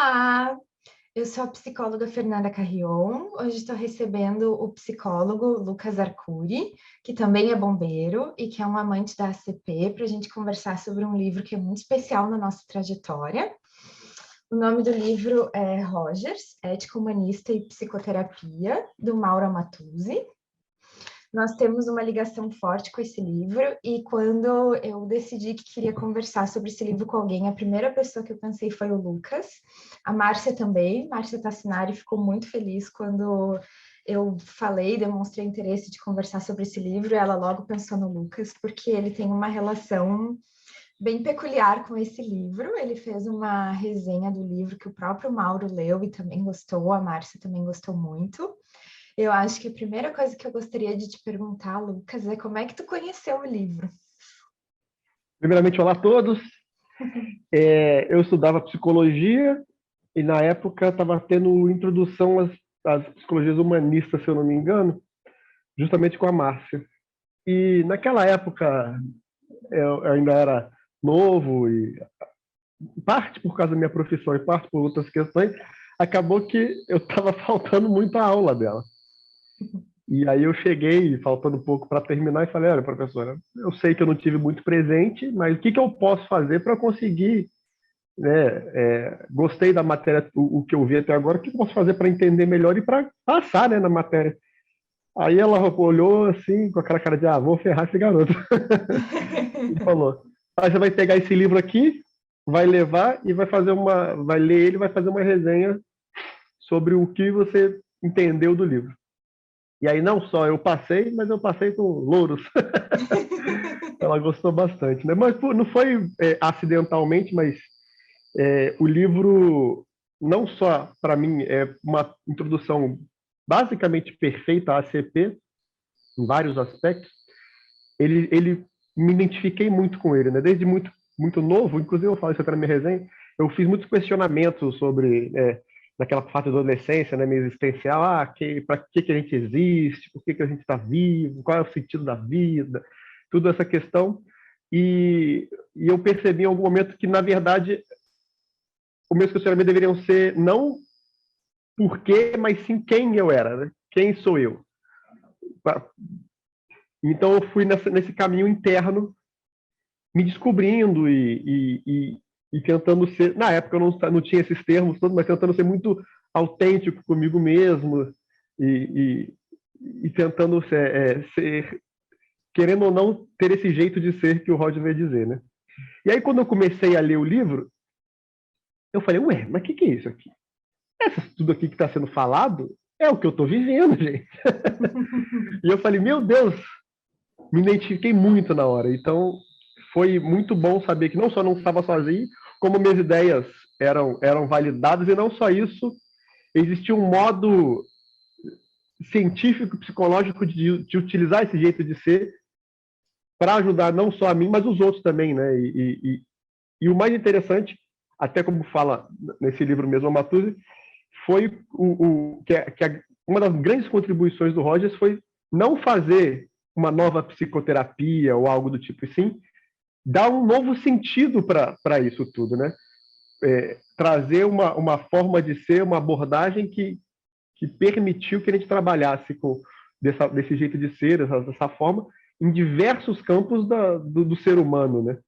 Olá, eu sou a psicóloga Fernanda Carrion. Hoje estou recebendo o psicólogo Lucas Arcuri, que também é bombeiro e que é um amante da ACP, para a gente conversar sobre um livro que é muito especial na nossa trajetória. O nome do livro é Rogers, Ética Humanista e Psicoterapia, do Mauro Amatuzzi. Nós temos uma ligação forte com esse livro e quando eu decidi que queria conversar sobre esse livro com alguém, a primeira pessoa que eu pensei foi o Lucas. A Márcia também, Márcia Tassinari ficou muito feliz quando eu falei, demonstrei interesse de conversar sobre esse livro, e ela logo pensou no Lucas, porque ele tem uma relação bem peculiar com esse livro. Ele fez uma resenha do livro que o próprio Mauro leu e também gostou, a Márcia também gostou muito. Eu acho que a primeira coisa que eu gostaria de te perguntar, Lucas, é como é que tu conheceu o livro? Primeiramente, olá a todos. Eu estudava psicologia e, na época, estava tendo introdução às psicologias humanistas, se eu não me engano, justamente com a Márcia. E, naquela época, eu ainda era novo e, parte por causa da minha profissão e parte por outras questões, acabou que eu estava faltando muito a aula dela. E aí eu cheguei, faltando um pouco para terminar, e falei, olha, professora, eu sei que eu não tive muito presente, mas o que eu posso fazer para conseguir, né? Gostei da matéria, o que eu vi até agora, o que eu posso fazer para entender melhor e para passar, né, na matéria? Aí ela olhou assim, com aquela cara de, vou ferrar esse garoto. E falou, você vai pegar esse livro aqui, vai levar e vai ler ele, vai fazer uma resenha sobre o que você entendeu do livro. E aí não só eu passei, mas eu passei com louros. Ela gostou bastante, né? Mas não foi acidentalmente, mas o livro, não só para mim, é uma introdução basicamente perfeita à ACP, em vários aspectos. Ele me identifiquei muito com ele, né? Desde muito, muito novo, inclusive eu falo isso até na minha resenha, eu fiz muitos questionamentos sobre naquela fase da adolescência, né, meio existencial, para que a gente existe, por que a gente está vivo, qual é o sentido da vida, tudo essa questão. E eu percebi em algum momento que, na verdade, os meus questionamentos deveriam ser não por quê, mas sim quem eu era, né? Quem sou eu. Então eu fui nesse caminho interno, me descobrindo e tentando ser, na época eu não tinha esses termos todos, mas tentando ser muito autêntico comigo mesmo e tentando ser, querendo ou não, ter esse jeito de ser que o Roger vai dizer, né? E aí quando eu comecei a ler o livro, eu falei, ué, mas o que é isso aqui? Tudo aqui que está sendo falado é o que eu estou vivendo, gente. E eu falei, meu Deus, me identifiquei muito na hora. Então, foi muito bom saber que não só não estava sozinho, como minhas ideias eram validadas, e não só isso, existia um modo científico, psicológico de utilizar esse jeito de ser para ajudar não só a mim, mas os outros também, né? E o mais interessante, até como fala nesse livro mesmo, a Matuzzi, foi uma das grandes contribuições do Rogers foi não fazer uma nova psicoterapia ou algo do tipo, e sim dar um novo sentido para isso tudo, né? Trazer uma forma de ser, uma abordagem que permitiu que a gente trabalhasse desse jeito de ser, dessa forma, em diversos campos do ser humano, né?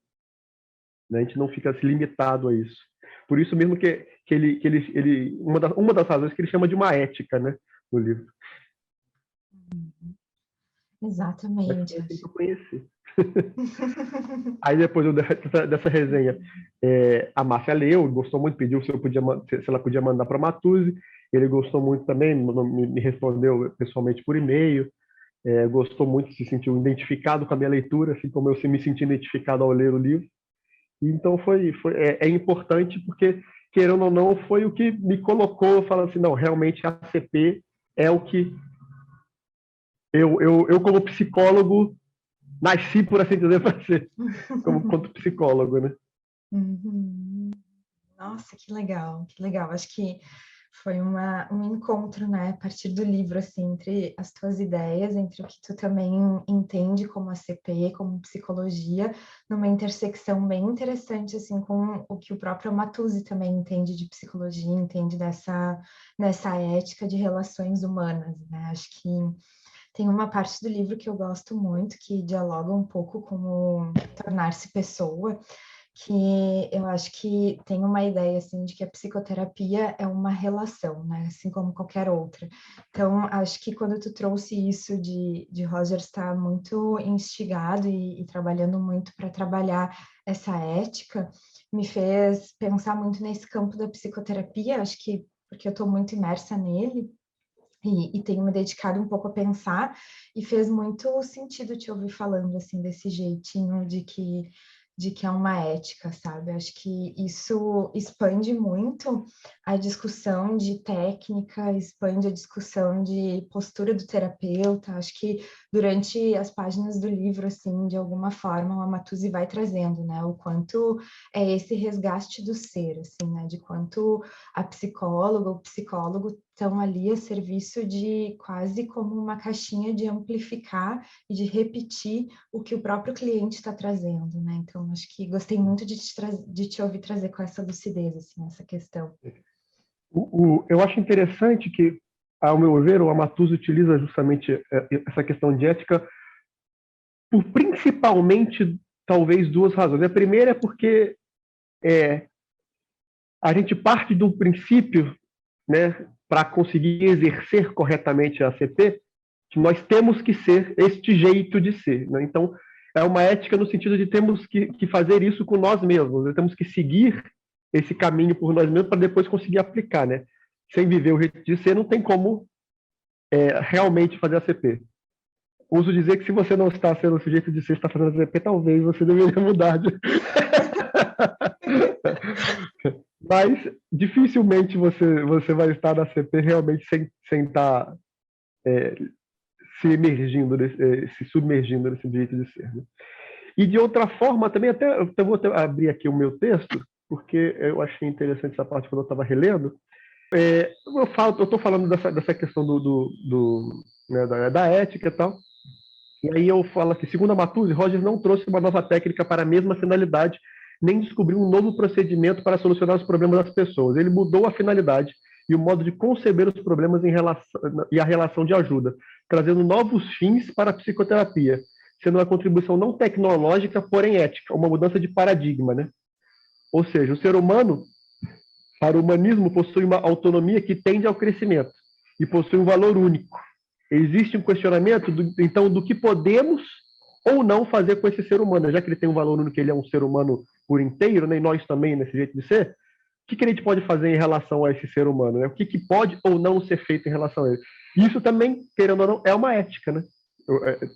A gente não fica limitado a isso. Por isso mesmo que ele uma das razões que ele chama de uma ética, né, no livro. Exatamente. Foi assim que eu conheci. Aí depois dessa resenha, a Márcia leu, gostou muito, pediu se ela podia mandar para a Matuzzi. Ele gostou muito também, me respondeu pessoalmente por e-mail. Gostou muito, se sentiu identificado com a minha leitura, assim como eu me senti identificado ao ler o livro. Então é importante porque, querendo ou não, foi o que me colocou falando assim, não, realmente a ACP é o que eu como psicólogo nasci, por assim dizer, para ser quanto psicólogo, né? Uhum. Nossa, que legal, que legal. Acho que Foi um encontro, né, a partir do livro, assim, entre as tuas ideias, entre o que tu também entende como ACP, como psicologia, numa intersecção bem interessante, assim, com o que o próprio Matuzzi também entende de psicologia, entende nessa ética de relações humanas, né? Acho que tem uma parte do livro que eu gosto muito, que dialoga um pouco com o tornar-se pessoa, que eu acho que tem uma ideia assim de que a psicoterapia é uma relação, né? Assim como qualquer outra. Então, acho que quando tu trouxe isso de Roger estar muito instigado e trabalhando muito para trabalhar essa ética, me fez pensar muito nesse campo da psicoterapia, acho que porque eu estou muito imersa nele. E tenho me dedicado um pouco a pensar, e fez muito sentido te ouvir falando assim desse jeitinho de que é uma ética, sabe? Acho que isso expande muito a discussão de técnica, expande a discussão de postura do terapeuta. Acho que durante as páginas do livro, assim, de alguma forma, o Amatuzzi vai trazendo, né? O quanto é esse resgate do ser, assim, né? De quanto a psicóloga, o psicólogo estão ali a serviço de quase como uma caixinha de amplificar e de repetir o que o próprio cliente está trazendo, né? Então, acho que gostei muito de te ouvir trazer com essa lucidez, assim, essa questão. Eu acho interessante que, ao meu ver, o Amatuzzi utiliza justamente essa questão de ética por principalmente, talvez, duas razões. A primeira é porque a gente parte de um princípio, né, para conseguir exercer corretamente a ACP, que nós temos que ser este jeito de ser. Né? Então, é uma ética no sentido de temos que fazer isso com nós mesmos, né? Temos que seguir esse caminho por nós mesmos para depois conseguir aplicar. Né? Sem viver o jeito de ser, não tem como realmente fazer ACP. Uso dizer que se você não está sendo o jeito de ser, está fazendo ACP, talvez você deveria mudar de... Mas dificilmente você vai estar na CP realmente sem estar se emergindo, se submergindo nesse jeito de ser. Né? E de outra forma, também eu vou abrir aqui o meu texto, porque eu achei interessante essa parte quando eu estava relendo. Eu estou falando dessa questão né, da ética e tal, e aí eu falo assim, segundo a Matuzzi, Rogers não trouxe uma nova técnica para a mesma finalidade, nem descobriu um novo procedimento para solucionar os problemas das pessoas. Ele mudou a finalidade e o modo de conceber os problemas e a relação de ajuda, trazendo novos fins para a psicoterapia, sendo uma contribuição não tecnológica, porém ética, uma mudança de paradigma. Né? Ou seja, o ser humano, para o humanismo, possui uma autonomia que tende ao crescimento e possui um valor único. Existe um questionamento, então, do que podemos ou não fazer com esse ser humano, já que ele tem um valor único, que ele é um ser humano por inteiro, né, e nós também, nesse jeito de ser, o que a gente pode fazer em relação a esse ser humano? Né? O que pode ou não ser feito em relação a ele? Isso também, querendo ou não, é uma ética, né?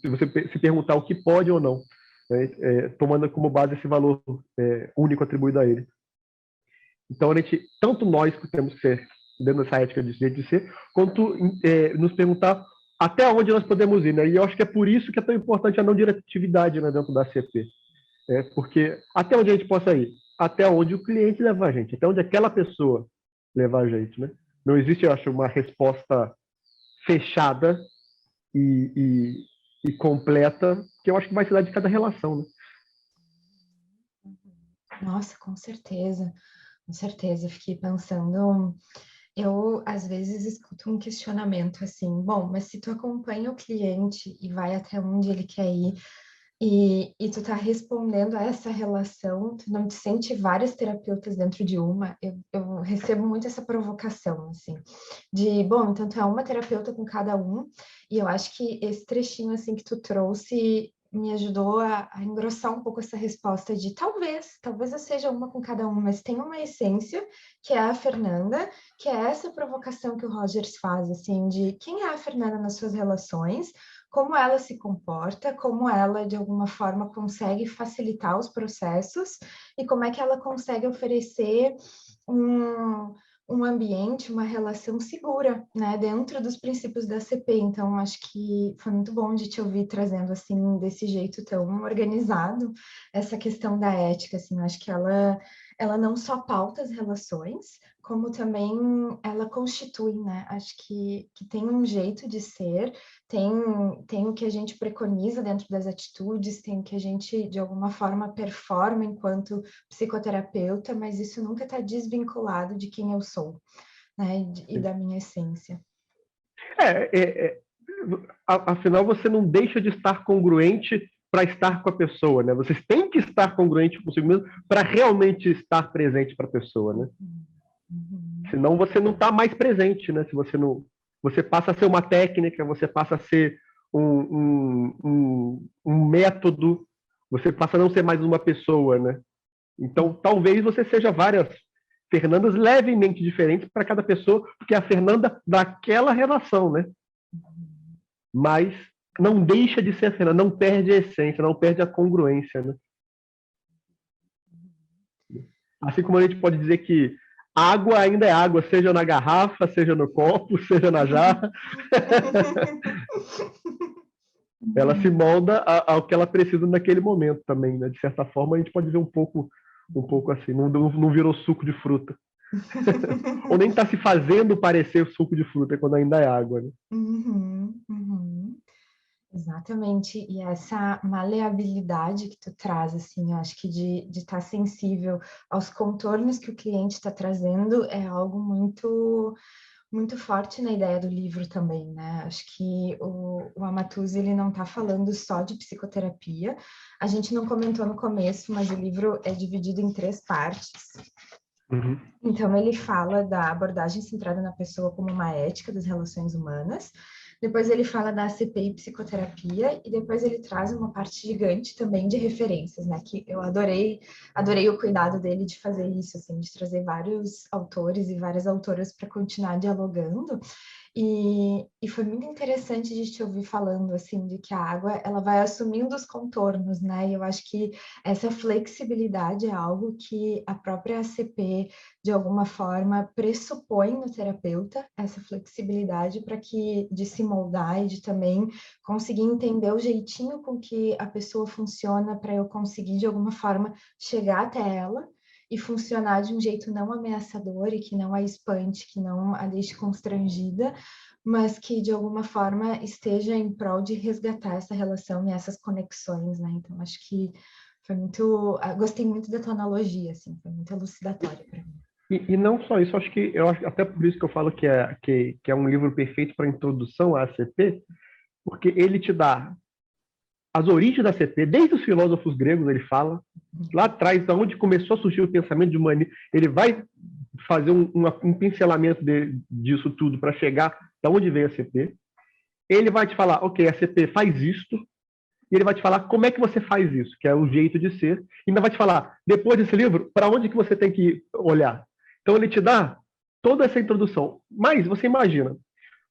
Se você se perguntar o que pode ou não, né? Tomando como base esse valor único atribuído a ele. Então, a gente, tanto nós que temos que ser dentro dessa ética de jeito de ser, quanto nos perguntar até onde nós podemos ir. Né? E eu acho que é por isso que é tão importante a não diretividade, né, dentro da ACP. Porque até onde a gente possa ir? Até onde o cliente leva a gente, até onde aquela pessoa leva a gente. Né? Não existe, eu acho, uma resposta fechada e completa, que eu acho que vai se dar de cada relação. Né? Nossa, com certeza. Com certeza, fiquei pensando. Eu, às vezes, escuto um questionamento assim: bom, mas se tu acompanha o cliente e vai até onde ele quer ir, e tu tá respondendo a essa relação, tu não te sente vários terapeutas dentro de uma? Eu recebo muito essa provocação, assim, de, bom, então tu é uma terapeuta com cada um, e eu acho que esse trechinho, assim, que tu trouxe me ajudou a engrossar um pouco essa resposta de talvez eu seja uma com cada um, mas tem uma essência, que é a Fernanda, que é essa provocação que o Rogers faz, assim, de quem é a Fernanda nas suas relações, como ela se comporta, como ela, de alguma forma, consegue facilitar os processos e como é que ela consegue oferecer um ambiente, uma relação segura, né, dentro dos princípios da CP. Então, acho que foi muito bom de te ouvir trazendo, assim, desse jeito tão organizado, essa questão da ética, assim, acho que ela ela não só pauta as relações, como também ela constitui, né? Acho que tem um jeito de ser, tem o que a gente preconiza dentro das atitudes, tem o que a gente, de alguma forma, performa enquanto psicoterapeuta, mas isso nunca está desvinculado de quem eu sou, né? E da minha essência. Afinal, você não deixa de estar congruente para estar com a pessoa, né? Você tem que estar congruente consigo mesmo para realmente estar presente para a pessoa, né? Senão você não está mais presente, né? Se você não, você passa a ser uma técnica, você passa a ser um método, você passa a não ser mais uma pessoa, né? Então, talvez você seja várias Fernandas levemente diferentes para cada pessoa, porque é a Fernanda daquela relação, né? Mas não deixa de ser a Fernanda, não perde a essência, não perde a congruência, né? Assim como a gente pode dizer que água ainda é água, seja na garrafa, seja no copo, seja na jarra. Ela se molda ao que ela precisa naquele momento também, né? De certa forma, a gente pode ver um pouco assim, não virou suco de fruta. Ou nem está se fazendo parecer suco de fruta quando ainda é água, né? Exatamente, e essa maleabilidade que tu traz, assim, eu acho que de estar sensível aos contornos que o cliente está trazendo é algo muito forte na ideia do livro também, né? Acho que o Amatuzzi, ele não está falando só de psicoterapia, a gente não comentou no começo, mas o livro é dividido em 3 partes. Então, ele fala da abordagem centrada na pessoa como uma ética das relações humanas, depois ele fala da ACP e psicoterapia, e depois ele traz uma parte gigante também de referências, né? Que eu adorei o cuidado dele de fazer isso, assim, de trazer vários autores e várias autoras para continuar dialogando. E foi muito interessante de te ouvir falando, assim, de que a água, ela vai assumindo os contornos, né? E eu acho que essa flexibilidade é algo que a própria ACP, de alguma forma, pressupõe no terapeuta, essa flexibilidade para que, de se moldar e de também conseguir entender o jeitinho com que a pessoa funciona para eu conseguir, de alguma forma, chegar até ela e funcionar de um jeito não ameaçador e que não a espante, que não a deixe constrangida, mas que de alguma forma esteja em prol de resgatar essa relação e essas conexões, né? Então, acho que foi muito... Gostei muito da tua analogia, assim, foi muito elucidatória para mim. E não só isso, eu acho até por isso que eu falo que é um livro perfeito para introdução à ACP, porque ele te dá as origens da ACP, desde os filósofos gregos ele fala, lá atrás, da onde começou a surgir o pensamento de humanismo, ele vai fazer um pincelamento disso tudo para chegar da onde veio a ACP. Ele vai te falar, ok, a ACP faz isto, e ele vai te falar como é que você faz isso, que é o jeito de ser, e ainda vai te falar, depois desse livro, para onde que você tem que olhar. Então ele te dá toda essa introdução. Mas você imagina,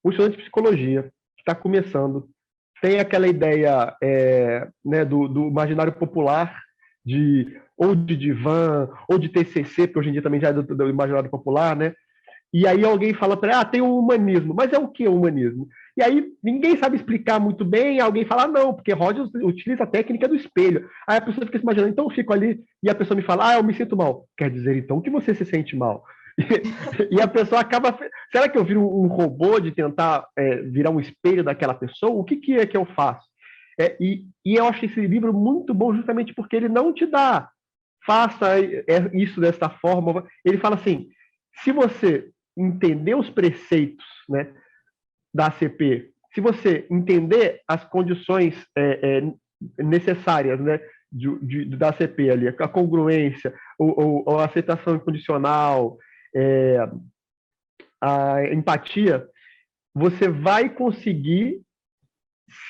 um estudante de psicologia que está começando, tem aquela ideia né, do imaginário popular, ou de divã, ou de TCC, porque hoje em dia também já é do imaginário popular, né? E aí alguém fala para ele, tem o humanismo. Mas é o que o humanismo? E aí ninguém sabe explicar muito bem, alguém fala, não, porque Rogers utiliza a técnica do espelho. Aí a pessoa fica se imaginando, então eu fico ali, e a pessoa me fala, eu me sinto mal. Quer dizer, então, que você se sente mal? E a pessoa acaba... Será que eu viro um robô de tentar virar um espelho daquela pessoa? O que é que eu faço? E eu acho esse livro muito bom justamente porque ele não te dá faça isso dessa forma. Ele fala assim, se você entender os preceitos, né, da ACP, se você entender as condições necessárias, né, da ACP ali, a congruência, a aceitação incondicional, a empatia, você vai conseguir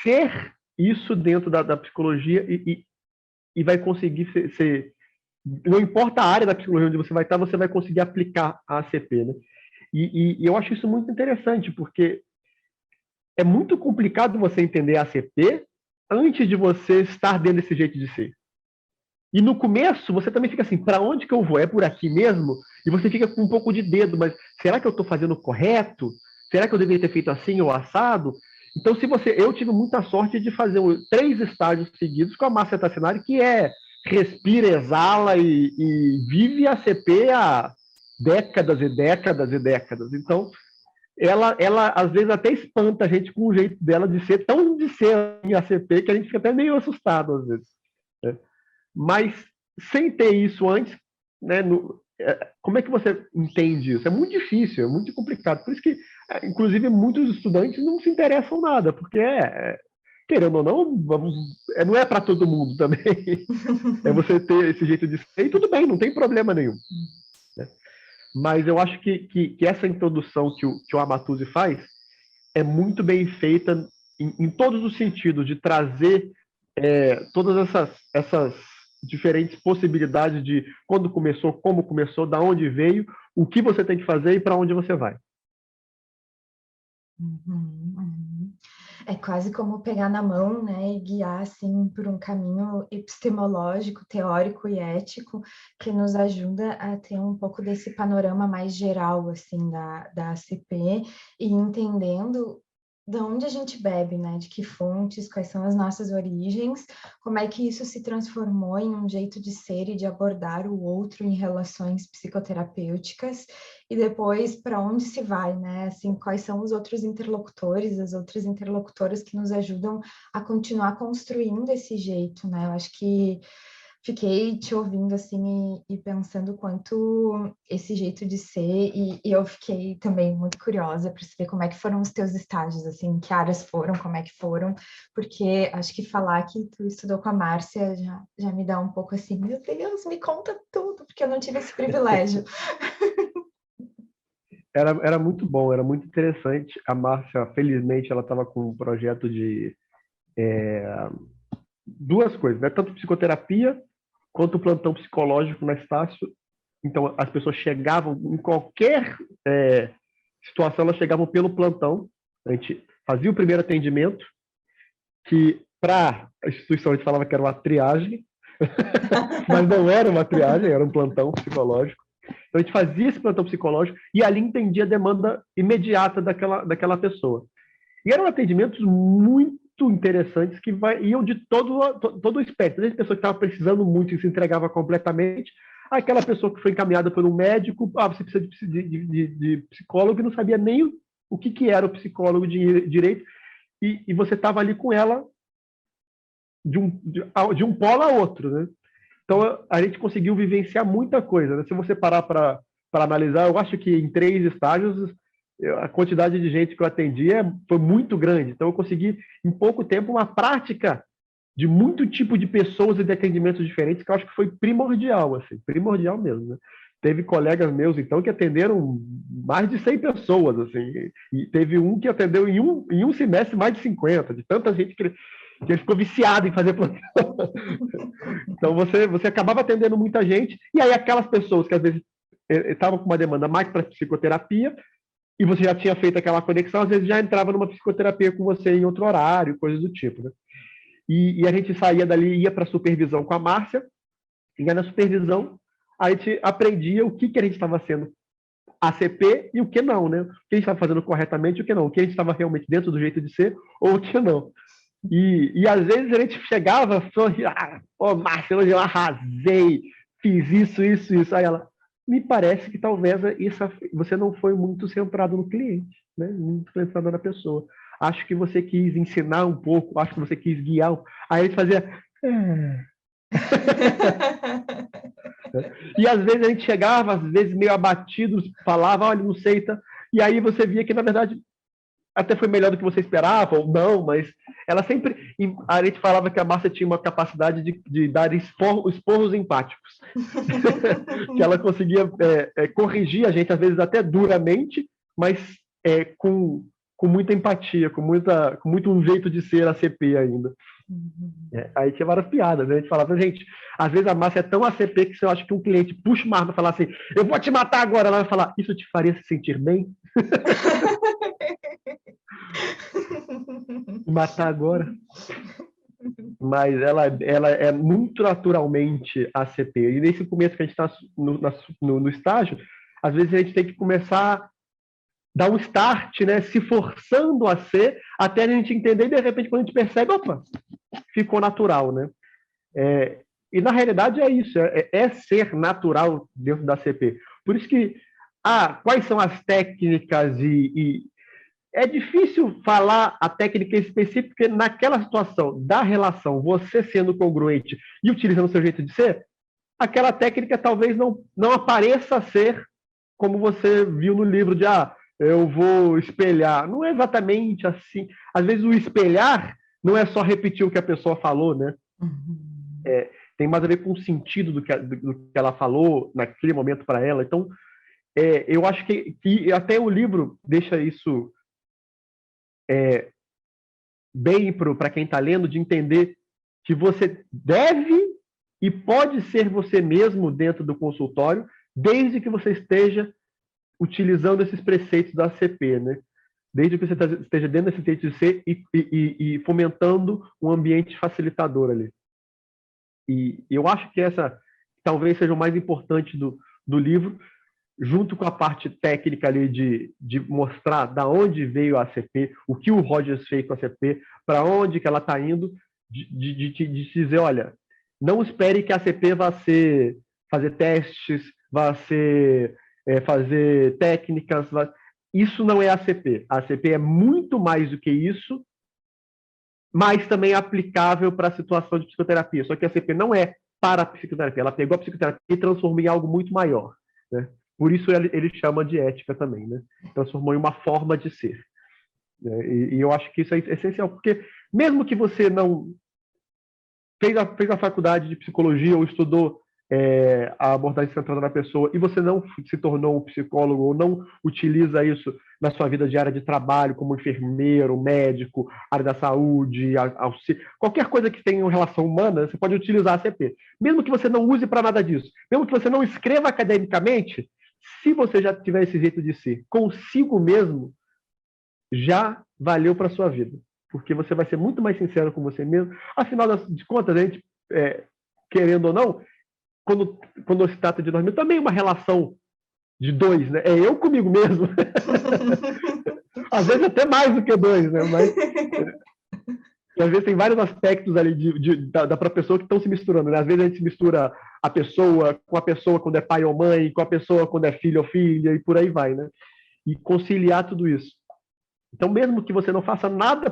ser isso dentro da psicologia e vai conseguir ser, não importa a área da psicologia onde você vai estar, você vai conseguir aplicar a ACP, né? E eu acho isso muito interessante, porque é muito complicado você entender a ACP antes de você estar dentro desse jeito de ser. E no começo, você também fica assim, para onde que eu vou? É por aqui mesmo? E você fica com um pouco de dedo, mas será que eu estou fazendo correto? Será que eu deveria ter feito assim ou assado? Então, eu tive muita sorte de fazer 3 estágios seguidos com a Márcia Tassinari, que é respira, exala e vive a CP há décadas e décadas e décadas. Então, ela às vezes até espanta a gente com o jeito dela de ser, tão de ser em ACP, que a gente fica até meio assustado às vezes. Né? Mas sem ter isso antes, né, como é que você entende isso? É muito difícil, é muito complicado. Por isso que, inclusive, muitos estudantes não se interessam nada, porque querendo ou não, não é para todo mundo também. É você ter esse jeito de ser, e tudo bem, não tem problema nenhum. Né? Mas eu acho que essa introdução que o Amatuzzi faz é muito bem feita em todos os sentidos, de trazer todas essas diferentes possibilidades de quando começou, como começou, da onde veio, o que você tem que fazer e para onde você vai. É quase como pegar na mão, né, e guiar assim por um caminho epistemológico, teórico e ético que nos ajuda a ter um pouco desse panorama mais geral assim da ACP e entendendo de onde a gente bebe, né, de que fontes, quais são as nossas origens, como é que isso se transformou em um jeito de ser e de abordar o outro em relações psicoterapêuticas e depois para onde se vai, né? Assim, quais são os outros interlocutores, as outras interlocutoras que nos ajudam a continuar construindo esse jeito, né? Eu acho que fiquei te ouvindo assim e pensando quanto esse jeito de ser e eu fiquei também muito curiosa para saber como é que foram os teus estágios, assim, que áreas foram, como é que foram, porque acho que falar que tu estudou com a Márcia já me dá um pouco assim, meu Deus, me conta tudo, porque eu não tive esse privilégio. Era muito bom, era muito interessante. A Márcia, felizmente, ela estava com um projeto de duas coisas, né? Tanto psicoterapia quanto plantão psicológico na Estácio. Então, as pessoas chegavam, em qualquer situação, elas chegavam pelo plantão. A gente fazia o primeiro atendimento, que para a instituição a gente falava que era uma triagem, mas não era uma triagem, era um plantão psicológico. Então, a gente fazia esse plantão psicológico e ali entendia a demanda imediata daquela pessoa. E eram atendimentos muito interessantes que iam de todo o espectro. Desde a pessoa que estava precisando muito e se entregava completamente, aquela pessoa que foi encaminhada por um médico, você precisa de psicólogo e não sabia nem o que era o psicólogo de direito, e você estava ali com ela de um polo a outro, né? Então, a gente conseguiu vivenciar muita coisa. Né? Se você parar para analisar, eu acho que em 3 estágios, a quantidade de gente que eu atendi foi muito grande. Então, eu consegui, em pouco tempo, uma prática de muito tipo de pessoas e de atendimentos diferentes, que eu acho que foi primordial, assim, primordial mesmo. Né? Teve colegas meus, então, que atenderam mais de 100 pessoas, assim, e teve um que atendeu em um semestre mais de 50, de tanta gente que ele ficou viciado em fazer plantão. Então, você acabava atendendo muita gente, e aí aquelas pessoas que às vezes estavam com uma demanda mais para psicoterapia, e você já tinha feito aquela conexão, às vezes já entrava numa psicoterapia com você em outro horário, coisas do tipo. Né? E a gente saía dali, ia para a supervisão com a Márcia, e na supervisão a gente aprendia o que a gente estava sendo ACP e o que não, né? O que a gente estava fazendo corretamente e o que não. O que a gente estava realmente dentro do jeito de ser ou o que não. E às vezes a gente chegava e falou, Márcia, hoje eu arrasei, fiz isso. Aí ela, me parece que talvez você não foi muito centrado no cliente, né? Muito centrado na pessoa. Acho que você quis ensinar um pouco, acho que você quis guiar. Aí a gente fazia... E às vezes a gente chegava, às vezes meio abatido, falava, olha, não sei, tá? E aí você via que, na verdade, até foi melhor do que você esperava, ou não, mas ela sempre... A gente falava que a Márcia tinha uma capacidade de dar esporros empáticos. Que ela conseguia corrigir a gente, às vezes até duramente, mas com muita empatia, com muito um jeito de ser ACP ainda. Aí tinha várias piadas, né? A gente falava, gente, às vezes a Márcia é tão ACP que você acha que um cliente puxa uma arma e fala assim, eu vou te matar agora. Ela vai falar, isso te faria se sentir bem? Matar agora? Mas ela é muito naturalmente ACP. E nesse começo que a gente está no estágio, às vezes a gente tem que começar a dar um start, né? Se forçando a ser, até a gente entender, e de repente, quando a gente percebe, opa, ficou natural, né? E na realidade é isso, é ser natural dentro da CP. Por isso que, quais são as técnicas é difícil falar a técnica específica, porque naquela situação da relação, você sendo congruente e utilizando o seu jeito de ser, aquela técnica talvez não apareça ser como você viu no livro de, eu vou espelhar. Não é exatamente assim. Às vezes o espelhar não é só repetir o que a pessoa falou, né? Uhum. Tem mais a ver com o sentido do que ela falou naquele momento para ela. Então, eu acho que até o livro deixa isso bem para quem está lendo, de entender que você deve e pode ser você mesmo dentro do consultório, desde que você esteja utilizando esses preceitos da ACP, né? Desde que você esteja dentro desse jeito de ser e fomentando um ambiente facilitador ali. E eu acho que essa talvez seja o mais importante do livro, junto com a parte técnica ali de mostrar da onde veio a ACP, o que o Rogers fez com a ACP, para onde que ela está indo, de dizer, olha, não espere que a ACP vá fazer testes, vá fazer técnicas. Isso não é a ACP. A ACP é muito mais do que isso, mas também é aplicável para a situação de psicoterapia. Só que a ACP não é para a psicoterapia. Ela pegou a psicoterapia e transformou em algo muito maior, né? Por isso ele chama de ética também, né? Transformou em uma forma de ser. Né? E eu acho que isso é essencial, porque mesmo que você não fez a faculdade de psicologia ou estudou a abordagem centrada na pessoa e você não se tornou um psicólogo ou não utiliza isso na sua vida diária de trabalho como enfermeiro, médico, área da saúde, qualquer coisa que tenha relação humana, você pode utilizar a ACP. Mesmo que você não use para nada disso, mesmo que você não escreva academicamente, se você já tiver esse jeito de ser consigo mesmo, já valeu para a sua vida. Porque você vai ser muito mais sincero com você mesmo. Afinal de contas, a gente, querendo ou não, quando se trata de nós mesmos, também é uma relação de dois, né? É eu comigo mesmo. Às vezes até mais do que dois, né? Mas às vezes tem vários aspectos ali da própria pessoa que estão se misturando, né? Às vezes a gente se mistura a pessoa quando é pai ou mãe, com a pessoa quando é filho ou filha, e por aí vai, né? E conciliar tudo isso. Então, mesmo que você não faça nada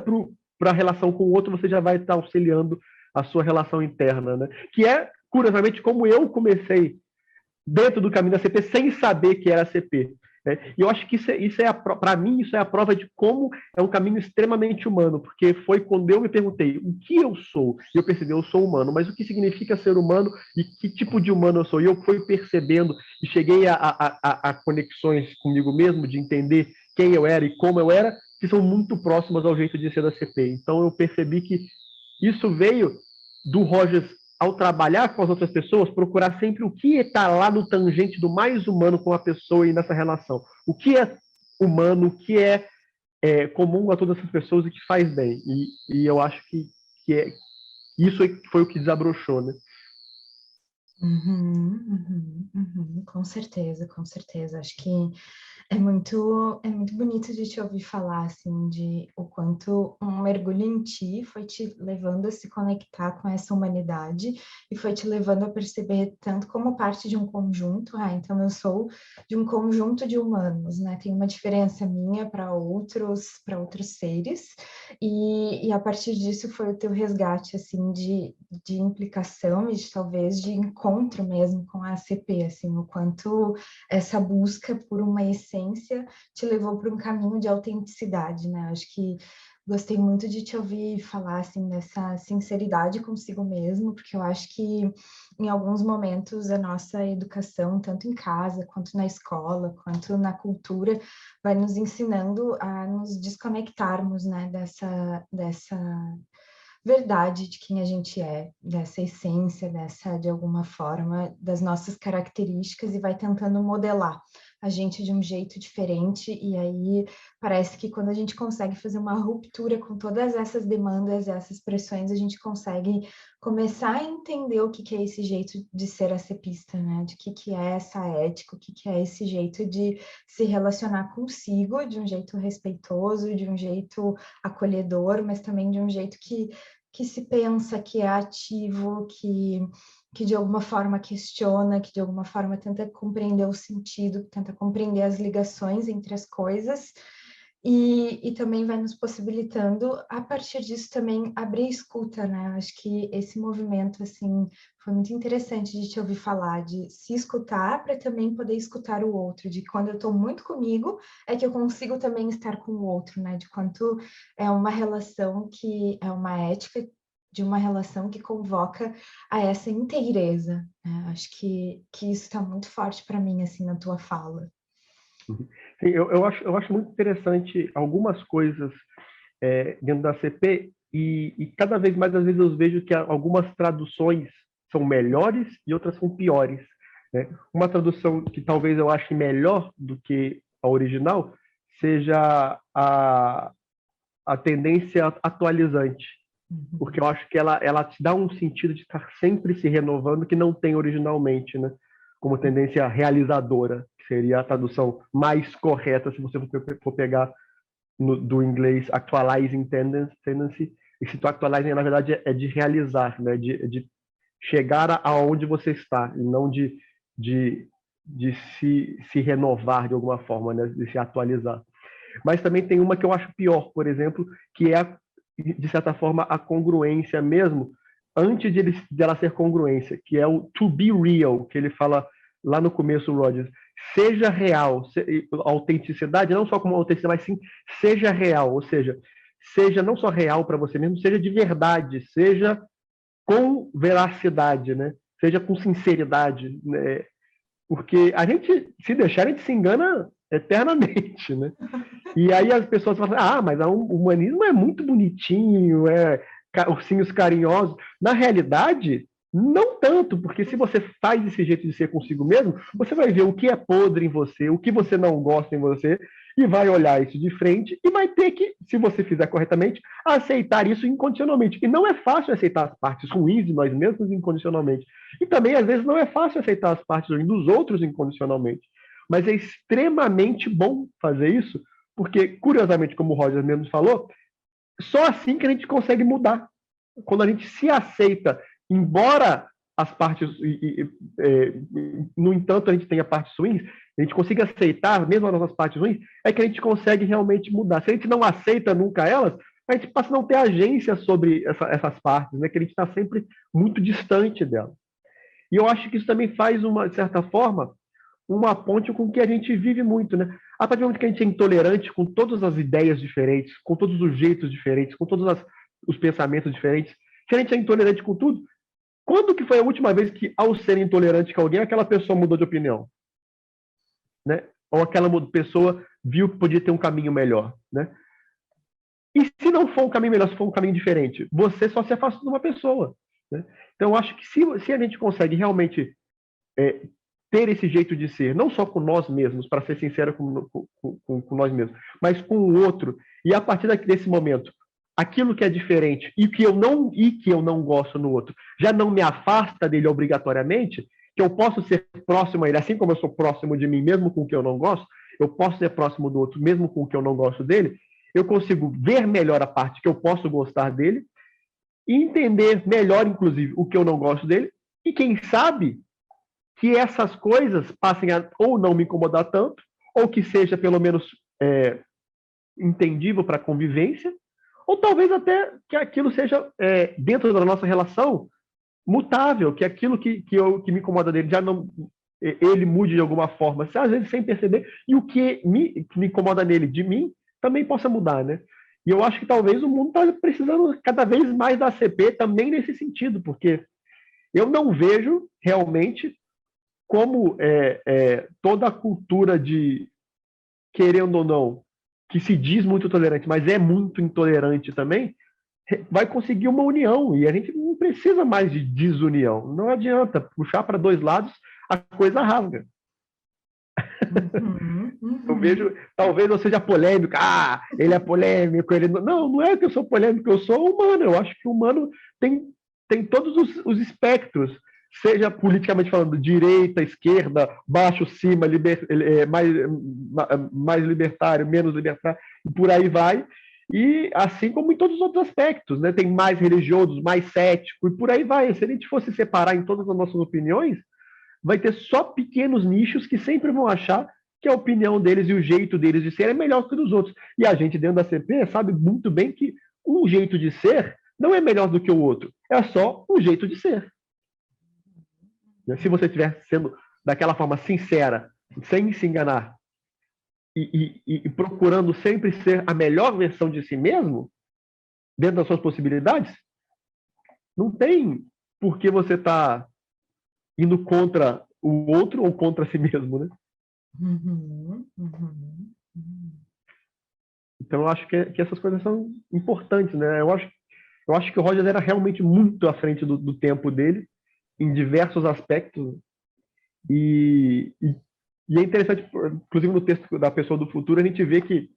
para a relação com o outro, você já vai estar auxiliando a sua relação interna, né? Que é, curiosamente, como eu comecei dentro do caminho da CP sem saber que era CP. Né? E eu acho que para mim, isso é a prova de como é um caminho extremamente humano, porque foi quando eu me perguntei o que eu sou, e eu percebi, eu sou humano, mas o que significa ser humano e que tipo de humano eu sou? E eu fui percebendo e cheguei a conexões comigo mesmo, de entender quem eu era e como eu era, que são muito próximas ao jeito de ser da CP. Então eu percebi que isso veio do Rogers, ao trabalhar com as outras pessoas, procurar sempre o que está lá no tangente do mais humano com a pessoa e nessa relação. O que é humano, o que é comum a todas essas pessoas e que faz bem. E eu acho que isso foi o que desabrochou, né? Com certeza, com certeza. Acho que é muito bonito de te ouvir falar, assim, de o quanto um mergulho em ti foi te levando a se conectar com essa humanidade e foi te levando a perceber tanto como parte de um conjunto, então eu sou de um conjunto de humanos, né? Tem uma diferença minha para outros seres e a partir disso foi o teu resgate, assim, de implicação e de, talvez de encontro mesmo com a ACP, assim, o quanto essa busca por uma essência te levou para um caminho de autenticidade, né? Acho que gostei muito de te ouvir falar, assim, dessa sinceridade consigo mesmo, porque eu acho que em alguns momentos a nossa educação, tanto em casa, quanto na escola, quanto na cultura, vai nos ensinando a nos desconectarmos, né, dessa verdade de quem a gente é, dessa essência, de alguma forma, das nossas características e vai tentando modelar a gente de um jeito diferente e aí parece que quando a gente consegue fazer uma ruptura com todas essas demandas, essas pressões, a gente consegue começar a entender o que é esse jeito de ser acepista, né? De que é essa ética, o que é esse jeito de se relacionar consigo de um jeito respeitoso, de um jeito acolhedor, mas também de um jeito que se pensa, que é ativo, que de alguma forma questiona, que de alguma forma tenta compreender o sentido, tenta compreender as ligações entre as coisas, e também vai nos possibilitando, a partir disso, também abrir escuta, né? Acho que esse movimento, assim, foi muito interessante de te ouvir falar, de se escutar para também poder escutar o outro, de quando eu estou muito comigo, é que eu consigo também estar com o outro, né? De quanto é uma relação que é uma ética de uma relação que convoca a essa inteireza, né? Acho que isso está muito forte para mim, assim, na tua fala. Sim, eu acho muito interessante algumas coisas dentro da CP e cada vez mais, às vezes, eu vejo que algumas traduções são melhores e outras são piores, né? Uma tradução que talvez eu ache melhor do que a original seja a tendência atualizante, porque eu acho que ela te dá um sentido de estar sempre se renovando que não tem originalmente, né? Como tendência realizadora, que seria a tradução mais correta se você for pegar do inglês actualizing tendency, e se tu actualizing, na verdade, é de realizar, né? De chegar aonde você está, e não de se renovar de alguma forma, né? De se atualizar. Mas também tem uma que eu acho pior, por exemplo, que é, de certa forma, a congruência mesmo, antes de ela ser congruência, que é o to be real, que ele fala lá no começo, o Rogers. Seja real, autenticidade, não só como autenticidade, mas sim seja real, ou seja, seja não só real para você mesmo, seja de verdade, seja com veracidade, né? Seja com sinceridade, né? Porque a gente, se deixar, a gente se engana eternamente, né? E aí as pessoas falam, mas o humanismo é muito bonitinho, ursinhos carinhosos. Na realidade, não tanto, porque se você faz esse jeito de ser consigo mesmo, você vai ver o que é podre em você, o que você não gosta em você, e vai olhar isso de frente e vai ter que, se você fizer corretamente, aceitar isso incondicionalmente. E não é fácil aceitar as partes ruins de nós mesmos incondicionalmente. E também, às vezes, não é fácil aceitar as partes ruins dos outros incondicionalmente. Mas é extremamente bom fazer isso, porque, curiosamente, como o Roger mesmo falou, só assim que a gente consegue mudar. Quando a gente se aceita, embora as partes, no entanto, a gente tenha partes ruins, a gente consiga aceitar, mesmo as nossas partes ruins, é que a gente consegue realmente mudar. Se a gente não aceita nunca elas, a gente passa a não ter agência sobre essas partes, né? Que a gente está sempre muito distante delas. E eu acho que isso também faz, de certa forma, uma ponte com o que a gente vive muito, né? A partir do momento que a gente é intolerante com todas as ideias diferentes, com todos os jeitos diferentes, com todos os pensamentos diferentes, se a gente é intolerante com tudo, quando que foi a última vez que, ao ser intolerante com alguém, aquela pessoa mudou de opinião? Né? Ou aquela pessoa viu que podia ter um caminho melhor, né? E se não for um caminho melhor, se for um caminho diferente, você só se afasta de uma pessoa, né? Então, eu acho que se a gente consegue realmente ter esse jeito de ser, não só com nós mesmos, para ser sincero com nós mesmos, mas com o outro, e a partir desse momento, aquilo que é diferente e que eu não gosto no outro, já não me afasta dele obrigatoriamente, que eu posso ser próximo a ele, assim como eu sou próximo de mim, mesmo com o que eu não gosto, eu posso ser próximo do outro, mesmo com o que eu não gosto dele, eu consigo ver melhor a parte que eu posso gostar dele, e entender melhor, inclusive, o que eu não gosto dele, e quem sabe que essas coisas passem a ou não me incomodar tanto, ou que seja pelo menos entendível para a convivência, ou talvez até que aquilo seja, dentro da nossa relação, mutável, que aquilo que me incomoda dele já não, ele mude de alguma forma, às vezes sem perceber, e o que me incomoda nele de mim também possa mudar, né? E eu acho que talvez o mundo está precisando cada vez mais da ACP também nesse sentido, porque eu não vejo realmente como toda a cultura de, querendo ou não, que se diz muito tolerante, mas é muito intolerante também, vai conseguir uma união. E a gente não precisa mais de desunião. Não adianta puxar para dois lados, a coisa rasga. Eu vejo, talvez eu seja polêmico, ele é polêmico, ele não é que eu sou polêmico, eu sou humano. Eu acho que o humano tem todos os espectros, seja politicamente falando, direita, esquerda, baixo, cima, mais libertário, menos libertário, e por aí vai. E assim como em todos os outros aspectos, né? Tem mais religiosos, mais cético, e por aí vai. Se a gente fosse separar em todas as nossas opiniões, vai ter só pequenos nichos que sempre vão achar que a opinião deles e o jeito deles de ser é melhor que o dos outros. E a gente, dentro da CP, sabe muito bem que um jeito de ser não é melhor do que o outro. É só um jeito de ser. Se você estiver sendo daquela forma sincera, sem se enganar, e procurando sempre ser a melhor versão de si mesmo, dentro das suas possibilidades, não tem por que você estar indo contra o outro ou contra si mesmo, né? Então, eu acho que essas coisas são importantes, né? Eu acho que o Rogers era realmente muito à frente do tempo dele, em diversos aspectos, e é interessante, inclusive no texto da Pessoa do Futuro, a gente vê que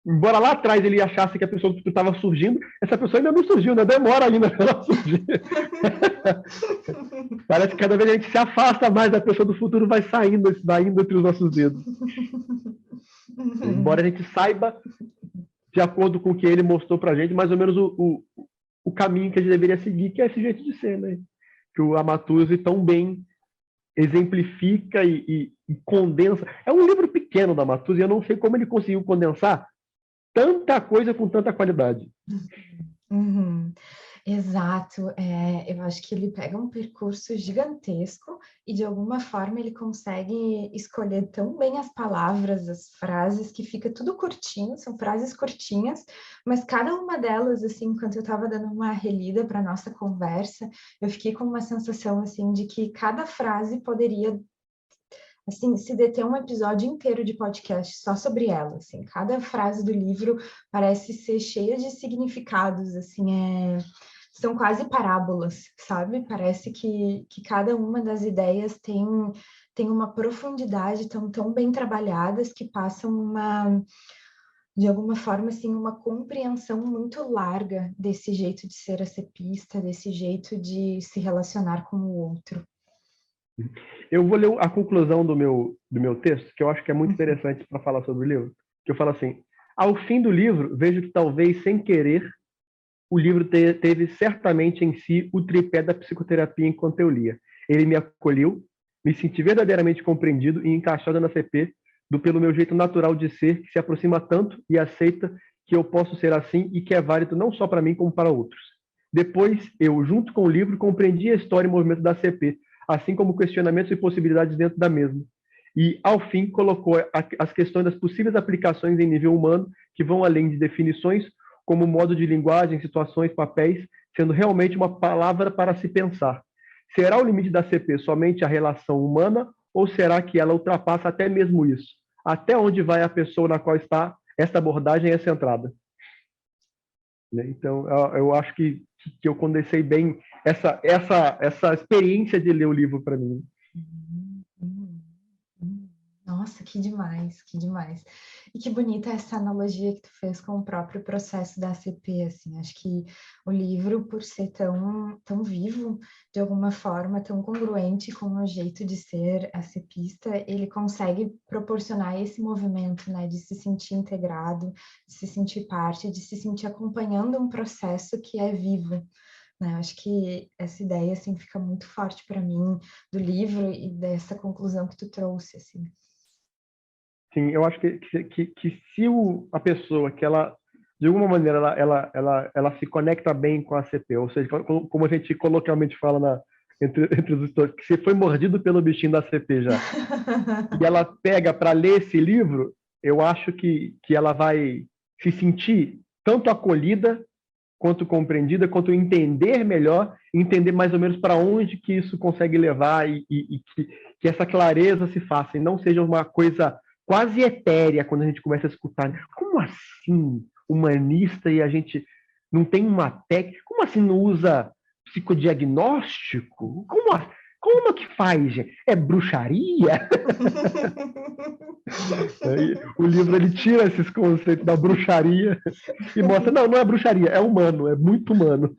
embora lá atrás ele achasse que a pessoa do futuro estava surgindo, essa pessoa ainda não surgiu, né? Demora ainda para ela surgir. Parece que cada vez a gente se afasta mais da pessoa do futuro, vai saindo entre os nossos dedos. Embora a gente saiba, de acordo com o que ele mostrou para a gente, mais ou menos o caminho que a gente deveria seguir, que é esse jeito de ser, né? Que o Amatuzzi tão bem exemplifica e condensa. É um livro pequeno da Amatuzzi, eu não sei como ele conseguiu condensar tanta coisa com tanta qualidade. Exato, eu acho que ele pega um percurso gigantesco e de alguma forma ele consegue escolher tão bem as palavras, as frases, que fica tudo curtinho, são frases curtinhas, mas cada uma delas, assim, enquanto eu estava dando uma relida para nossa conversa, eu fiquei com uma sensação, assim, de que cada frase poderia, assim, se deter um episódio inteiro de podcast só sobre ela, assim, cada frase do livro parece ser cheia de significados, assim, são quase parábolas, sabe? Parece que cada uma das ideias tem uma profundidade tão bem trabalhadas que passam de alguma forma, assim, uma compreensão muito larga desse jeito de ser acepista, desse jeito de se relacionar com o outro. Eu vou ler a conclusão do meu texto, que eu acho que é muito interessante para falar sobre o livro, que eu falo assim: ao fim do livro, vejo que talvez sem querer o livro teve certamente em si o tripé da psicoterapia enquanto eu lia. Ele me acolheu, me senti verdadeiramente compreendido e encaixado na CP pelo meu jeito natural de ser, que se aproxima tanto e aceita que eu posso ser assim e que é válido não só para mim como para outros. Depois, eu, junto com o livro, compreendi a história e movimento da CP, assim como questionamentos e possibilidades dentro da mesma. E, ao fim, colocou as questões das possíveis aplicações em nível humano, que vão além de definições, como modo de linguagem, situações, papéis, sendo realmente uma palavra para se pensar. Será o limite da CP somente a relação humana, ou será que ela ultrapassa até mesmo isso? Até onde vai a pessoa na qual está esta abordagem é centrada? Então, eu acho que eu condensei bem essa experiência de ler o livro para mim. Nossa, que demais, que demais. E que bonita essa analogia que tu fez com o próprio processo da ACP, assim, acho que o livro, por ser tão vivo, de alguma forma, tão congruente com o jeito de ser ACPista, ele consegue proporcionar esse movimento, né, de se sentir integrado, de se sentir parte, de se sentir acompanhando um processo que é vivo, né? Acho que essa ideia, assim, fica muito forte para mim do livro e dessa conclusão que tu trouxe, assim. Sim, eu acho que se a pessoa que ela, de alguma maneira, ela se conecta bem com a CP, ou seja, como a gente coloquialmente fala entre os histórios, que você foi mordido pelo bichinho da CP já, e ela pega para ler esse livro, eu acho que ela vai se sentir tanto acolhida, quanto compreendida, quanto entender melhor, entender mais ou menos para onde que isso consegue levar e que essa clareza se faça, e não seja uma coisa quase etérea quando a gente começa a escutar. Como assim humanista e a gente não tem uma técnica? Como assim não usa psicodiagnóstico? Como que faz, gente? É bruxaria? O livro ele tira esses conceitos da bruxaria e mostra, não é bruxaria, é humano, é muito humano.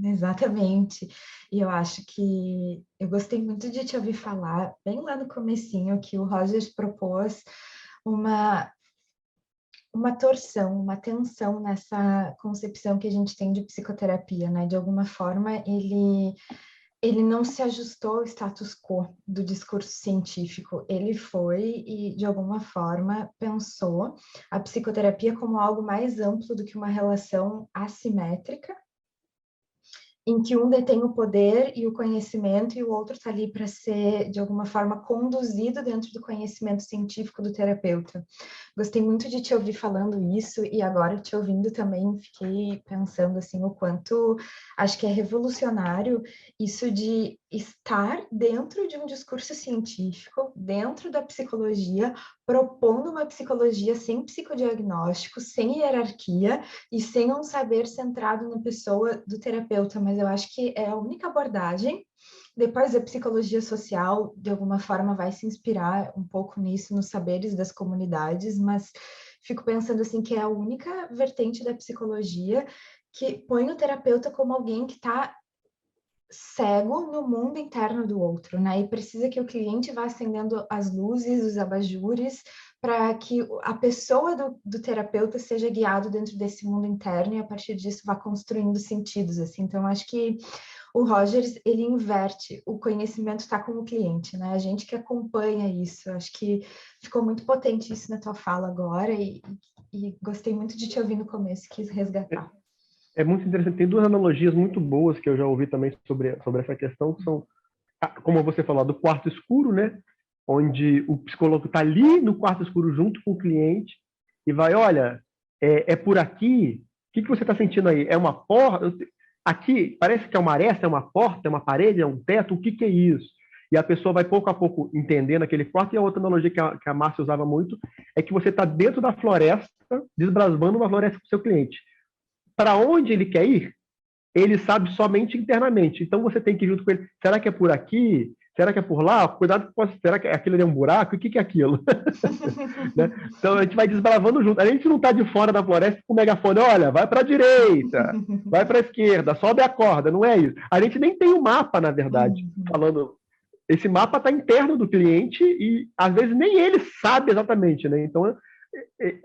Exatamente. E eu acho que eu gostei muito de te ouvir falar, bem lá no comecinho, que o Rogers propôs uma torção, uma tensão nessa concepção que a gente tem de psicoterapia, né? De alguma forma, ele não se ajustou ao status quo do discurso científico. Ele foi e, de alguma forma, pensou a psicoterapia como algo mais amplo do que uma relação assimétrica, em que um detém o poder e o conhecimento e o outro está ali para ser, de alguma forma, conduzido dentro do conhecimento científico do terapeuta. Gostei muito de te ouvir falando isso e agora te ouvindo também fiquei pensando assim o quanto acho que é revolucionário isso de estar dentro de um discurso científico, dentro da psicologia, propondo uma psicologia sem psicodiagnóstico, sem hierarquia e sem um saber centrado na pessoa do terapeuta, mas eu acho que é a única abordagem. Depois a psicologia social, de alguma forma, vai se inspirar um pouco nisso, nos saberes das comunidades, mas fico pensando assim que é a única vertente da psicologia que põe o terapeuta como alguém que está cego no mundo interno do outro, né? E precisa que o cliente vá acendendo as luzes, os abajures, para que a pessoa do terapeuta seja guiado dentro desse mundo interno e a partir disso vá construindo sentidos, assim. Então, acho que o Rogers, ele inverte, o conhecimento está com o cliente, né? A gente que acompanha isso, acho que ficou muito potente isso na tua fala agora e gostei muito de te ouvir no começo, quis resgatar. É muito interessante. Tem duas analogias muito boas que eu já ouvi também sobre essa questão, que são, como você falou, do quarto escuro, né? Onde o psicólogo está ali no quarto escuro junto com o cliente e vai, olha, é por aqui, o que você está sentindo aí? É uma porta? Aqui parece que é uma aresta, é uma porta, é uma parede, é um teto, o que é isso? E a pessoa vai pouco a pouco entendendo aquele quarto. E a outra analogia que a Márcia usava muito é que você está dentro da floresta, desbrasando uma floresta com o seu cliente. Para onde ele quer ir, ele sabe somente internamente. Então você tem que ir junto com ele. Será que é por aqui? Será que é por lá? Cuidado, será que aquilo ali é um buraco? O que é aquilo? Né? Então a gente vai desbravando junto. A gente não está de fora da floresta com o megafone. Olha, vai para a direita, vai para a esquerda, sobe a corda. Não é isso. A gente nem tem o mapa, na verdade. Falando, esse mapa está interno do cliente e às vezes nem ele sabe exatamente, né? Então,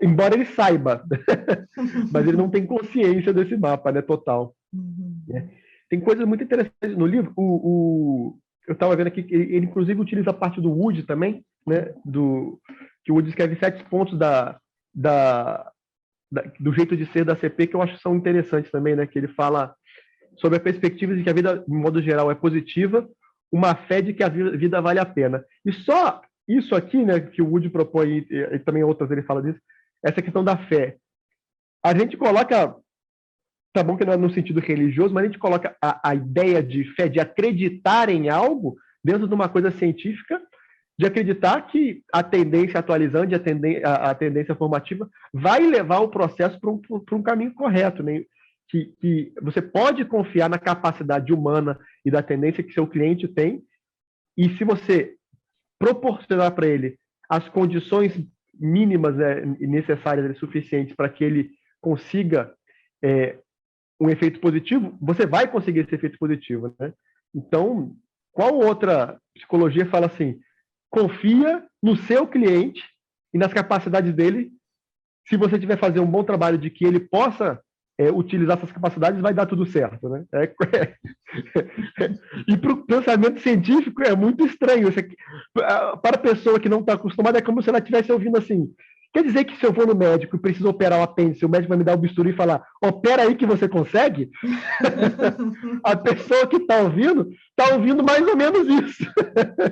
embora ele saiba, mas ele não tem consciência desse mapa, né? Total. Né? Tem coisas muito interessantes no livro. Eu estava vendo aqui que ele inclusive utiliza a parte do Wood também, né? Que o Wood escreve 7 pontos do jeito de ser da CP que eu acho que são interessantes também, né? Que ele fala sobre a perspectiva de que a vida, de modo geral, é positiva, uma fé de que a vida vale a pena. E só isso aqui, né? Que o Wood propõe e também outras ele fala disso, essa questão da fé. A gente coloca, tá bom que não é no sentido religioso, mas a gente coloca a ideia de fé, de acreditar em algo dentro de uma coisa científica, de acreditar que a tendência atualizante, a tendência formativa vai levar o processo para um caminho correto, né? Que você pode confiar na capacidade humana e da tendência que seu cliente tem, e se você proporcionar para ele as condições mínimas, né, necessárias e suficientes para que ele consiga um efeito positivo, você vai conseguir esse efeito positivo, né? Então, qual outra psicologia fala assim, confia no seu cliente e nas capacidades dele, se você tiver fazer um bom trabalho de que ele possa utilizar essas capacidades, vai dar tudo certo, né? E para o pensamento científico é muito estranho. Para a pessoa que não está acostumada, é como se ela estivesse ouvindo assim, quer dizer que se eu vou no médico e preciso operar o apêndice, o médico vai me dar o bisturi e falar, opera aí que você consegue? A pessoa que está ouvindo mais ou menos isso,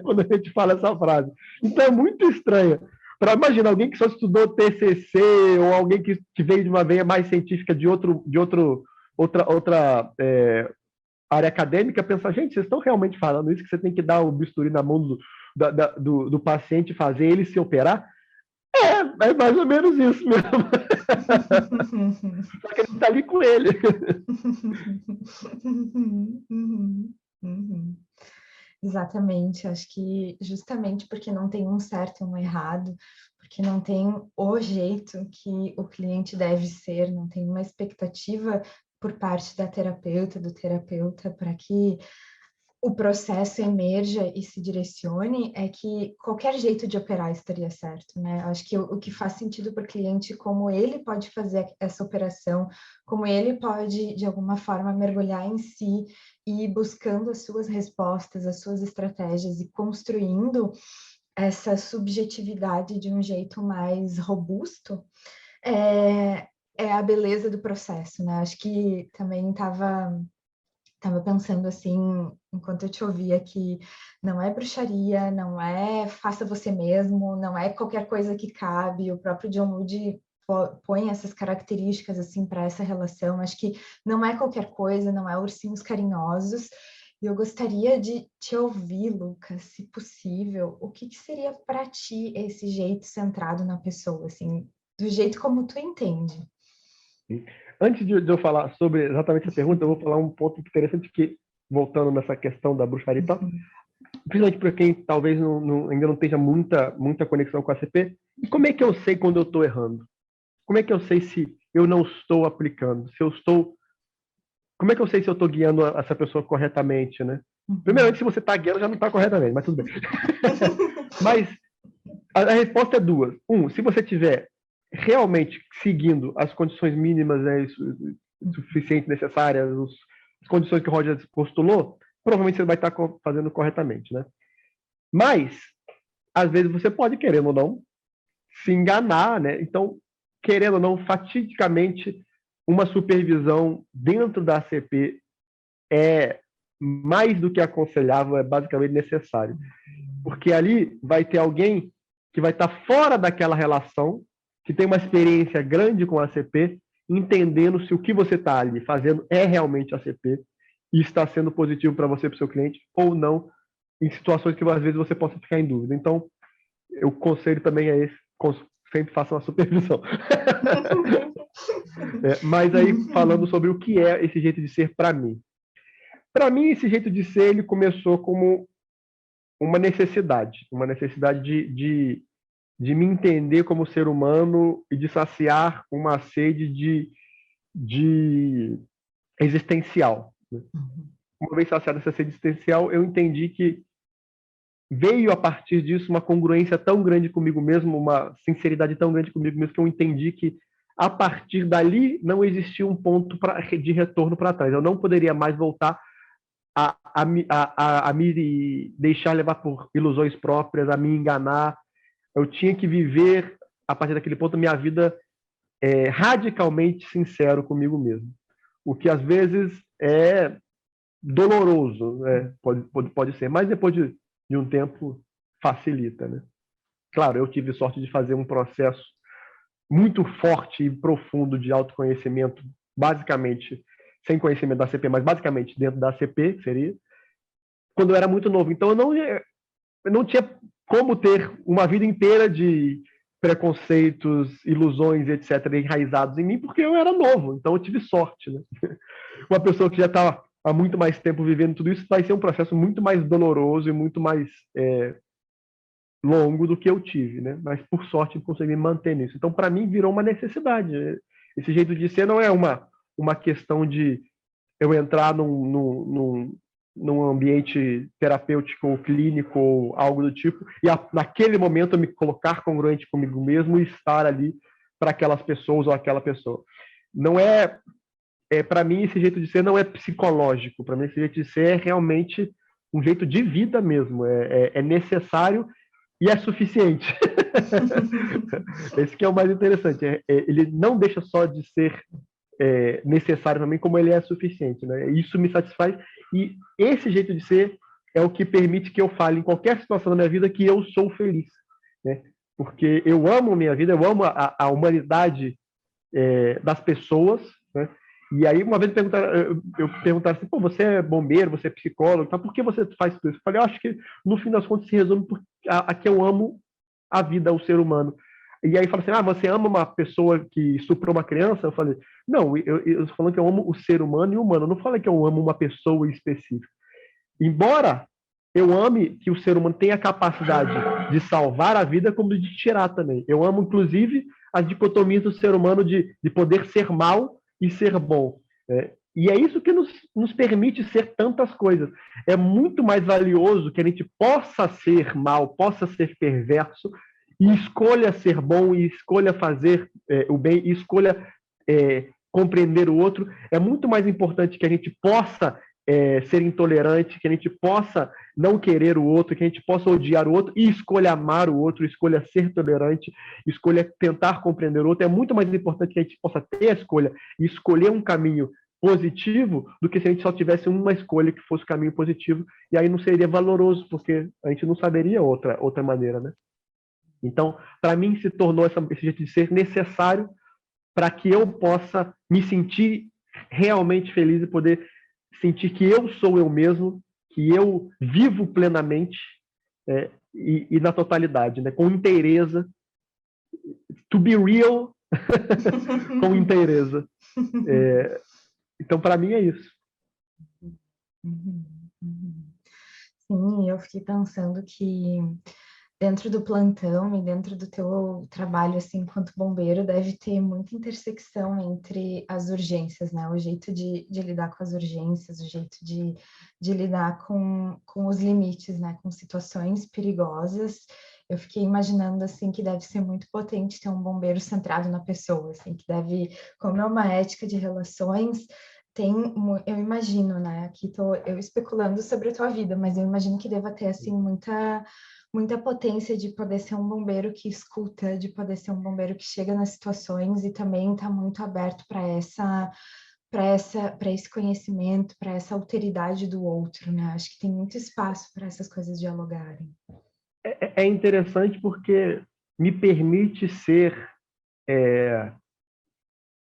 quando a gente fala essa frase. Então é muito estranho. Para imaginar alguém que só estudou TCC ou alguém que veio de uma veia mais científica de outra área acadêmica, pensar, gente, vocês estão realmente falando isso, que você tem que dar o bisturi na mão do paciente e fazer ele se operar? É mais ou menos isso mesmo. Só que a gente está ali com ele. Exatamente, acho que justamente porque não tem um certo e um errado, porque não tem o jeito que o cliente deve ser, não tem uma expectativa por parte da terapeuta, do terapeuta, para que o processo emerja e se direcione, é que qualquer jeito de operar estaria certo, né? Acho que o que faz sentido para o cliente, como ele pode fazer essa operação, como ele pode, de alguma forma, mergulhar em si e ir buscando as suas respostas, as suas estratégias e construindo essa subjetividade de um jeito mais robusto, é a beleza do processo, né? Acho que também estava pensando assim, enquanto eu te ouvia, que não é bruxaria, não é faça você mesmo, não é qualquer coisa que cabe. O próprio John Wood põe essas características assim para essa relação. Acho que não é qualquer coisa, não é ursinhos carinhosos. E eu gostaria de te ouvir, Lucas, se possível, o que seria para ti esse jeito centrado na pessoa, assim, do jeito como tu entende? Antes de eu falar sobre exatamente essa pergunta, eu vou falar um ponto interessante que, voltando nessa questão da bruxaria e tal, principalmente para quem talvez ainda não tenha muita conexão com a CP, e como é que eu sei quando eu estou errando? Como é que eu sei se eu não estou aplicando? Como é que eu sei se eu estou guiando essa pessoa corretamente, né? Primeiramente, se você está guiando, já não está corretamente, mas tudo bem. Mas a resposta é duas. Se você tiver realmente seguindo as condições mínimas, né, suficientes, necessárias, as condições que o Roger postulou, provavelmente você vai estar fazendo corretamente, né? Mas, às vezes, você pode, querendo ou não, se enganar, né? Então, querendo ou não, fatidicamente, uma supervisão dentro da ACP é mais do que aconselhável, é basicamente necessário. Porque ali vai ter alguém que vai estar fora daquela relação, que tem uma experiência grande com a ACP, entendendo se o que você está ali fazendo é realmente ACP e está sendo positivo para você, para o seu cliente, ou não, em situações que às vezes você possa ficar em dúvida. Então, o conselho também é esse, sempre faça uma supervisão. Mas aí, falando sobre o que é esse jeito de ser para mim. Para mim, esse jeito de ser, ele começou como uma necessidade de me entender como ser humano e de saciar uma sede de existencial. Uma vez saciada essa sede existencial, eu entendi que veio a partir disso uma congruência tão grande comigo mesmo, uma sinceridade tão grande comigo mesmo, que eu entendi que a partir dali não existia um ponto de retorno para trás. Eu não poderia mais voltar a me deixar levar por ilusões próprias, a me enganar. Eu tinha que viver, a partir daquele ponto, minha vida radicalmente sincero comigo mesmo. O que às vezes é doloroso, né? Pode ser, mas depois de um tempo facilita, né? Claro, eu tive sorte de fazer um processo muito forte e profundo de autoconhecimento, basicamente, sem conhecimento da CP, mas basicamente dentro da CP, seria, quando eu era muito novo. Então, eu não tinha como ter uma vida inteira de preconceitos, ilusões, etc., enraizados em mim, porque eu era novo. Então, eu tive sorte, né? Uma pessoa que já está há muito mais tempo vivendo tudo isso vai ser um processo muito mais doloroso e muito mais longo do que eu tive, né? Mas, por sorte, eu consegui me manter nisso. Então, para mim, virou uma necessidade. Esse jeito de ser não é uma questão de eu entrar num ambiente terapêutico ou clínico ou algo do tipo, e naquele momento eu me colocar congruente comigo mesmo e estar ali para aquelas pessoas ou aquela pessoa. Não para mim, esse jeito de ser não é psicológico. Para mim, esse jeito de ser é realmente um jeito de vida mesmo. É necessário e é suficiente. Esse que é o mais interessante. Ele não deixa só de ser necessário também, como ele é suficiente, né? Isso me satisfaz e esse jeito de ser é o que permite que eu fale em qualquer situação da minha vida que eu sou feliz, né? Porque eu amo a minha vida, eu amo a humanidade das pessoas, né? E aí uma vez eu perguntaram assim, pô, você é bombeiro, você é psicólogo, tá? Por que você faz tudo isso? Eu falei, eu acho que no fim das contas se resume a que eu amo a vida, o ser humano. E aí fala assim, você ama uma pessoa que estuprou uma criança? Eu falei, não, eu tô falando que eu amo o ser humano e o humano. Eu não falei que eu amo uma pessoa específica. Embora eu ame que o ser humano tenha a capacidade de salvar a vida, como de tirar também. Eu amo, inclusive, as dicotomias do ser humano de poder ser mal e ser bom. E é isso que nos permite ser tantas coisas. É muito mais valioso que a gente possa ser mal, possa ser perverso, e escolha ser bom, e escolha fazer o bem, e escolha compreender o outro. É muito mais importante que a gente possa ser intolerante, que a gente possa não querer o outro, que a gente possa odiar o outro, e escolha amar o outro, escolha ser tolerante, escolha tentar compreender o outro. É muito mais importante que a gente possa ter a escolha e escolher um caminho positivo do que se a gente só tivesse uma escolha que fosse o caminho positivo, e aí não seria valoroso, porque a gente não saberia outra maneira, né? Então, para mim, se tornou esse jeito de ser necessário para que eu possa me sentir realmente feliz e poder sentir que eu sou eu mesmo, que eu vivo plenamente e na totalidade, né? Com inteireza, to be real, com inteireza. Então, para mim, é isso. Sim, eu fiquei pensando que dentro do plantão e dentro do teu trabalho, assim, enquanto bombeiro, deve ter muita intersecção entre as urgências, né? O jeito de lidar com as urgências, o jeito de lidar com os limites, né? Com situações perigosas. Eu fiquei imaginando, assim, que deve ser muito potente ter um bombeiro centrado na pessoa, assim, que deve, como é uma ética de relações, eu imagino, né? Aqui tô eu especulando sobre a tua vida, mas eu imagino que deva ter, assim, muita potência de poder ser um bombeiro que escuta, de poder ser um bombeiro que chega nas situações e também está muito aberto para esse conhecimento, para essa alteridade do outro, né? Acho que tem muito espaço para essas coisas dialogarem. É interessante porque me permite ser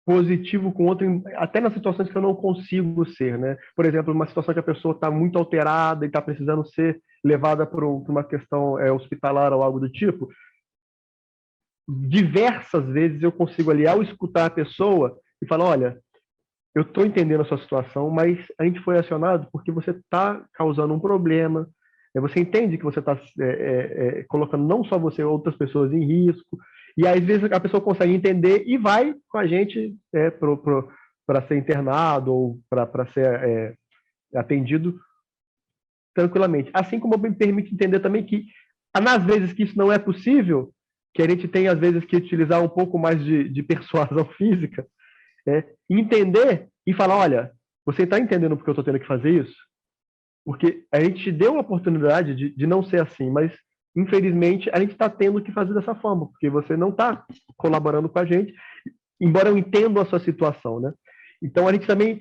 positivo com outro, até nas situações que eu não consigo ser, né? Por exemplo, uma situação que a pessoa está muito alterada e está precisando ser levada por uma questão hospitalar ou algo do tipo. Diversas vezes eu consigo ali, ao escutar a pessoa, e falar, olha, eu estou entendendo a sua situação, mas a gente foi acionado porque você está causando um problema, você entende que você está colocando não só você, outras pessoas em risco, e às vezes a pessoa consegue entender e vai com a gente para ser internado ou para ser atendido tranquilamente. Assim como me permite entender também que, nas vezes que isso não é possível, que a gente tem às vezes que utilizar um pouco mais de persuasão física, entender e falar, olha, você está entendendo porque eu estou tendo que fazer isso? Porque a gente te deu a oportunidade de não ser assim, mas infelizmente a gente está tendo que fazer dessa forma, porque você não está colaborando com a gente, embora eu entenda a sua situação, né? Então a gente também,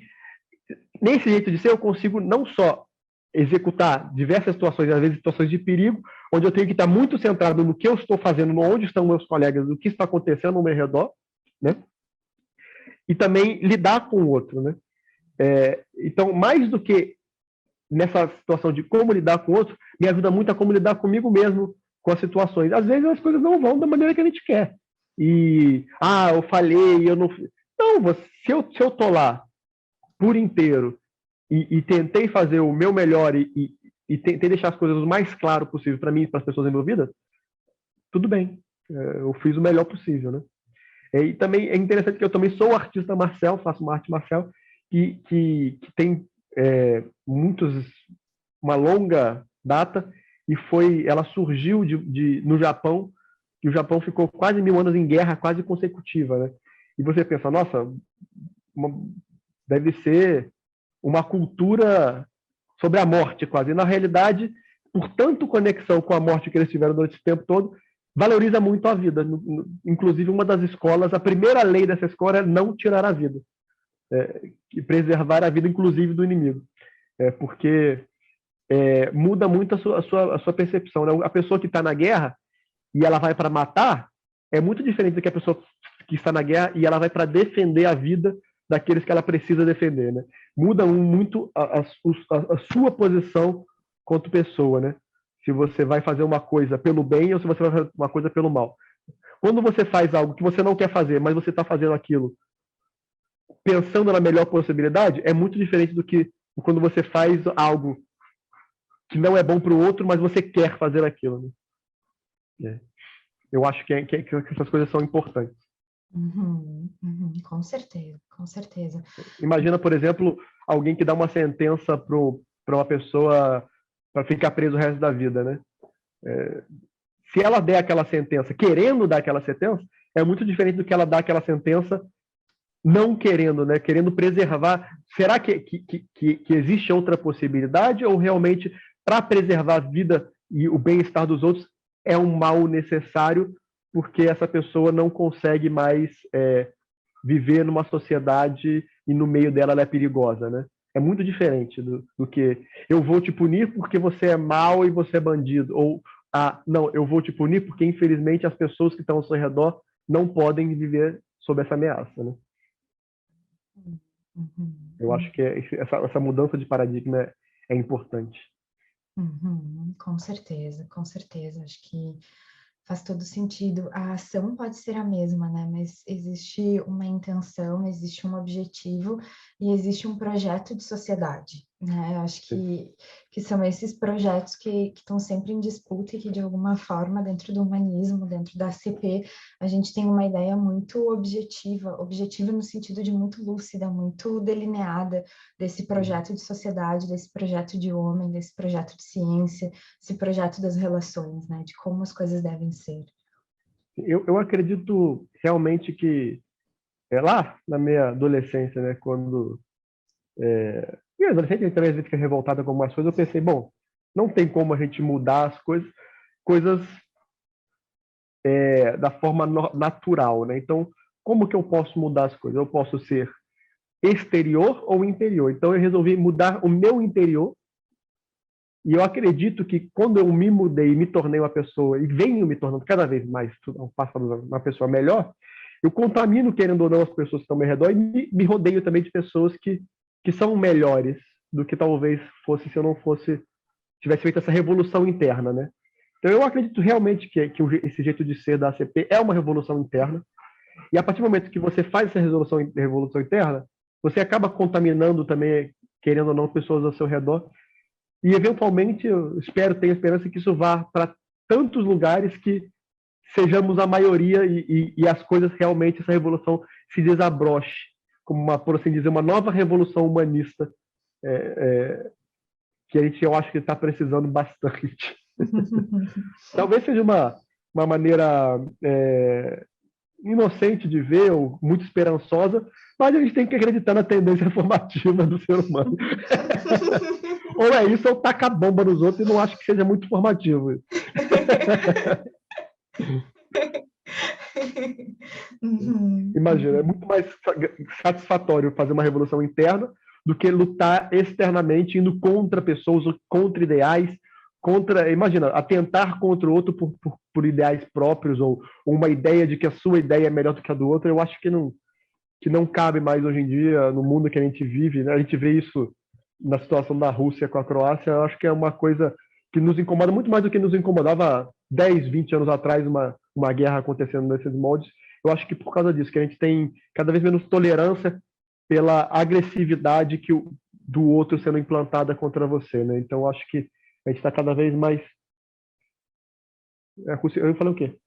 nesse jeito de ser, eu consigo não só executar diversas situações, às vezes situações de perigo, onde eu tenho que estar muito centrado no que eu estou fazendo, onde estão meus colegas, o que está acontecendo ao meu redor, né? E também lidar com o outro, né? Então, mais do que nessa situação de como lidar com o outro, me ajuda muito a como lidar comigo mesmo com as situações. Às vezes as coisas não vão da maneira que a gente quer. E, eu falhei, eu não... Não, se eu tô lá por inteiro e tentei fazer o meu melhor e tentei deixar as coisas o mais claro possível para mim e para as pessoas envolvidas, tudo bem. Eu fiz o melhor possível, né? E também é interessante que eu também sou artista marcial, faço uma arte marcial que tem uma longa data, e ela surgiu no Japão, e o Japão ficou quase 1000 anos em guerra quase consecutiva, né? E você pensa, nossa, deve ser uma cultura sobre a morte quase. E na realidade, por tanto conexão com a morte que eles tiveram durante esse tempo todo, valoriza muito a vida. Inclusive, uma das escolas, a primeira lei dessa escola é não tirar a vida. E preservar a vida, inclusive, do inimigo. Porque muda muito a sua percepção, né? A pessoa que está na guerra e ela vai para matar é muito diferente do que a pessoa que está na guerra e ela vai para defender a vida daqueles que ela precisa defender, né? Muda muito a sua posição quanto pessoa, né? Se você vai fazer uma coisa pelo bem ou se você vai fazer uma coisa pelo mal. Quando você faz algo que você não quer fazer, mas você está fazendo aquilo pensando na melhor possibilidade, é muito diferente do que quando você faz algo que não é bom para o outro, mas você quer fazer aquilo, né? Eu acho que essas coisas são importantes. Com certeza, com certeza. Imagina, por exemplo, alguém que dá uma sentença para uma pessoa para ficar preso o resto da vida, né? Se ela der aquela sentença querendo dar aquela sentença, é muito diferente do que ela dá aquela sentença não querendo, né? Querendo preservar. Será que existe outra possibilidade ou realmente para preservar a vida e o bem-estar dos outros é um mal necessário porque essa pessoa não consegue mais viver numa sociedade e no meio dela ela é perigosa, né? É muito diferente do que eu vou te punir porque você é mau e você é bandido. Ou, não, eu vou te punir porque, infelizmente, as pessoas que estão ao seu redor não podem viver sob essa ameaça, né? Eu acho que essa mudança de paradigma é importante. Com certeza, com certeza. Acho que faz todo sentido. A ação pode ser a mesma, né? Mas existe uma intenção, existe um objetivo e existe um projeto de sociedade, né? Acho que são esses projetos que estão sempre em disputa e que, de alguma forma, dentro do humanismo, dentro da ACP, a gente tem uma ideia muito objetiva, objetiva no sentido de muito lúcida, muito delineada desse projeto de sociedade, desse projeto de homem, desse projeto de ciência, esse projeto das relações, né? De como as coisas devem ser. Eu acredito realmente que lá na minha adolescência, né, quando e adolescente a gente também às vezes fica revoltada com algumas coisas, eu pensei, bom, não tem como a gente mudar as coisas da forma natural, né? Então, como que eu posso mudar as coisas? Eu posso ser exterior ou interior. Então, eu resolvi mudar o meu interior. E eu acredito que quando eu me mudei e me tornei uma pessoa, e venho me tornando cada vez mais, ao passar dos anos, uma pessoa melhor, eu contamino, querendo ou não, as pessoas que estão ao meu redor e me rodeio também de pessoas que são melhores do que talvez fosse se eu não tivesse feito essa revolução interna, né? Então, eu acredito realmente que esse jeito de ser da ACP é uma revolução interna. E a partir do momento que você faz essa revolução interna, você acaba contaminando também, querendo ou não, pessoas ao seu redor. E, eventualmente, eu tenho esperança que isso vá para tantos lugares que sejamos a maioria e as coisas realmente, essa revolução se desabroche, como por assim dizer, uma nova revolução humanista, que eu acho que está precisando bastante. Talvez seja uma maneira inocente de ver, ou muito esperançosa, mas a gente tem que acreditar na tendência formativa do ser humano. Ou é isso, ou taca a bomba nos outros, e não acho que seja muito formativo. Imagina, é muito mais satisfatório fazer uma revolução interna do que lutar externamente, indo contra pessoas, contra ideais, imagina, atentar contra o outro por ideais próprios, ou uma ideia de que a sua ideia é melhor do que a do outro. Eu acho que não cabe mais hoje em dia, no mundo que a gente vive, né? A gente vê isso na situação da Rússia com a Croácia. Eu acho que é uma coisa que nos incomoda muito mais do que nos incomodava 10, 20 anos atrás, uma guerra acontecendo nesses moldes. Eu acho que por causa disso, que a gente tem cada vez menos tolerância pela agressividade do outro sendo implantada contra você, né? Então, eu acho que a gente está cada vez mais... A Rússia, eu falei o quê?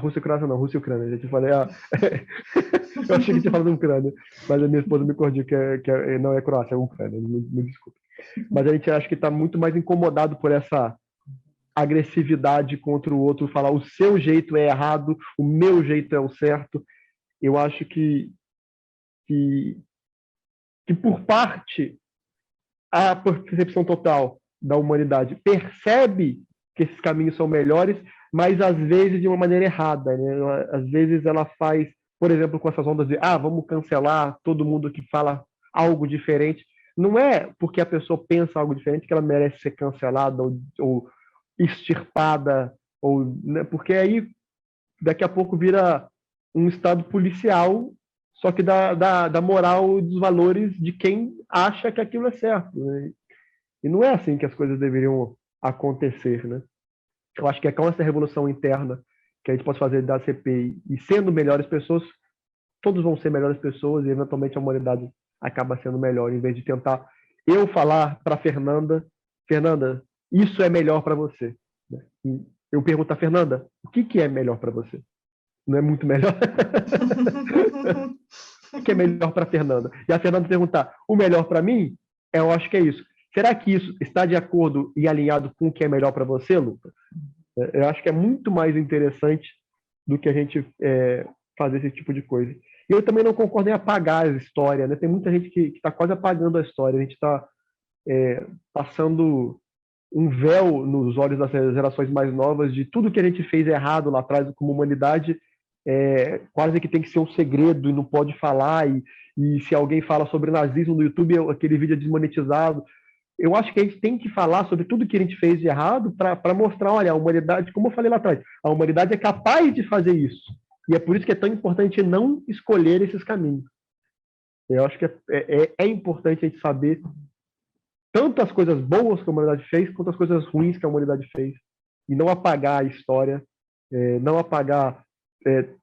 Rússia e Ucrânia não, Rússia e Ucrânia. A gente falei, eu achei que tinha falado Ucrânia, mas a minha esposa me corrigiu que não é Croácia, é Ucrânia, me desculpe. Mas a gente acha que está muito mais incomodado por essa agressividade contra o outro, falar o seu jeito é errado, o meu jeito é o certo. Eu acho que por parte, a percepção total da humanidade percebe que esses caminhos são melhores, mas às vezes de uma maneira errada, né? Às vezes ela faz, por exemplo, com essas ondas de vamos cancelar todo mundo que fala algo diferente. Não é porque a pessoa pensa algo diferente que ela merece ser cancelada ou extirpada, né? Porque aí daqui a pouco vira um estado policial, só que da moral e dos valores de quem acha que aquilo é certo, né? E não é assim que as coisas deveriam acontecer, né? Eu acho que é com essa revolução interna que a gente pode fazer da CPI e sendo melhores pessoas, todos vão ser melhores pessoas e eventualmente a humanidade acaba sendo melhor, em vez de tentar eu falar para Fernanda, isso é melhor para você. Eu pergunto a Fernanda, o que é melhor para você? não é muito melhor? O que é melhor para a Fernanda? E a Fernanda perguntar, o melhor para mim? Eu acho que é isso. Será que isso está de acordo e alinhado com o que é melhor para você, Lucas? Eu acho que é muito mais interessante do que a gente fazer esse tipo de coisa. E eu também não concordo em apagar a história, né? Tem muita gente que está quase apagando a história. A gente está passando um véu nos olhos das gerações mais novas de tudo que a gente fez errado lá atrás como humanidade, quase que tem que ser um segredo e não pode falar, e se alguém fala sobre nazismo no YouTube, aquele vídeo é desmonetizado. Eu acho que a gente tem que falar sobre tudo que a gente fez de errado para mostrar, olha, a humanidade, como eu falei lá atrás, a humanidade é capaz de fazer isso. E é por isso que é tão importante não escolher esses caminhos. Eu acho que é importante a gente saber tanto as coisas boas que a humanidade fez, quanto as coisas ruins que a humanidade fez. E não apagar a história, não apagar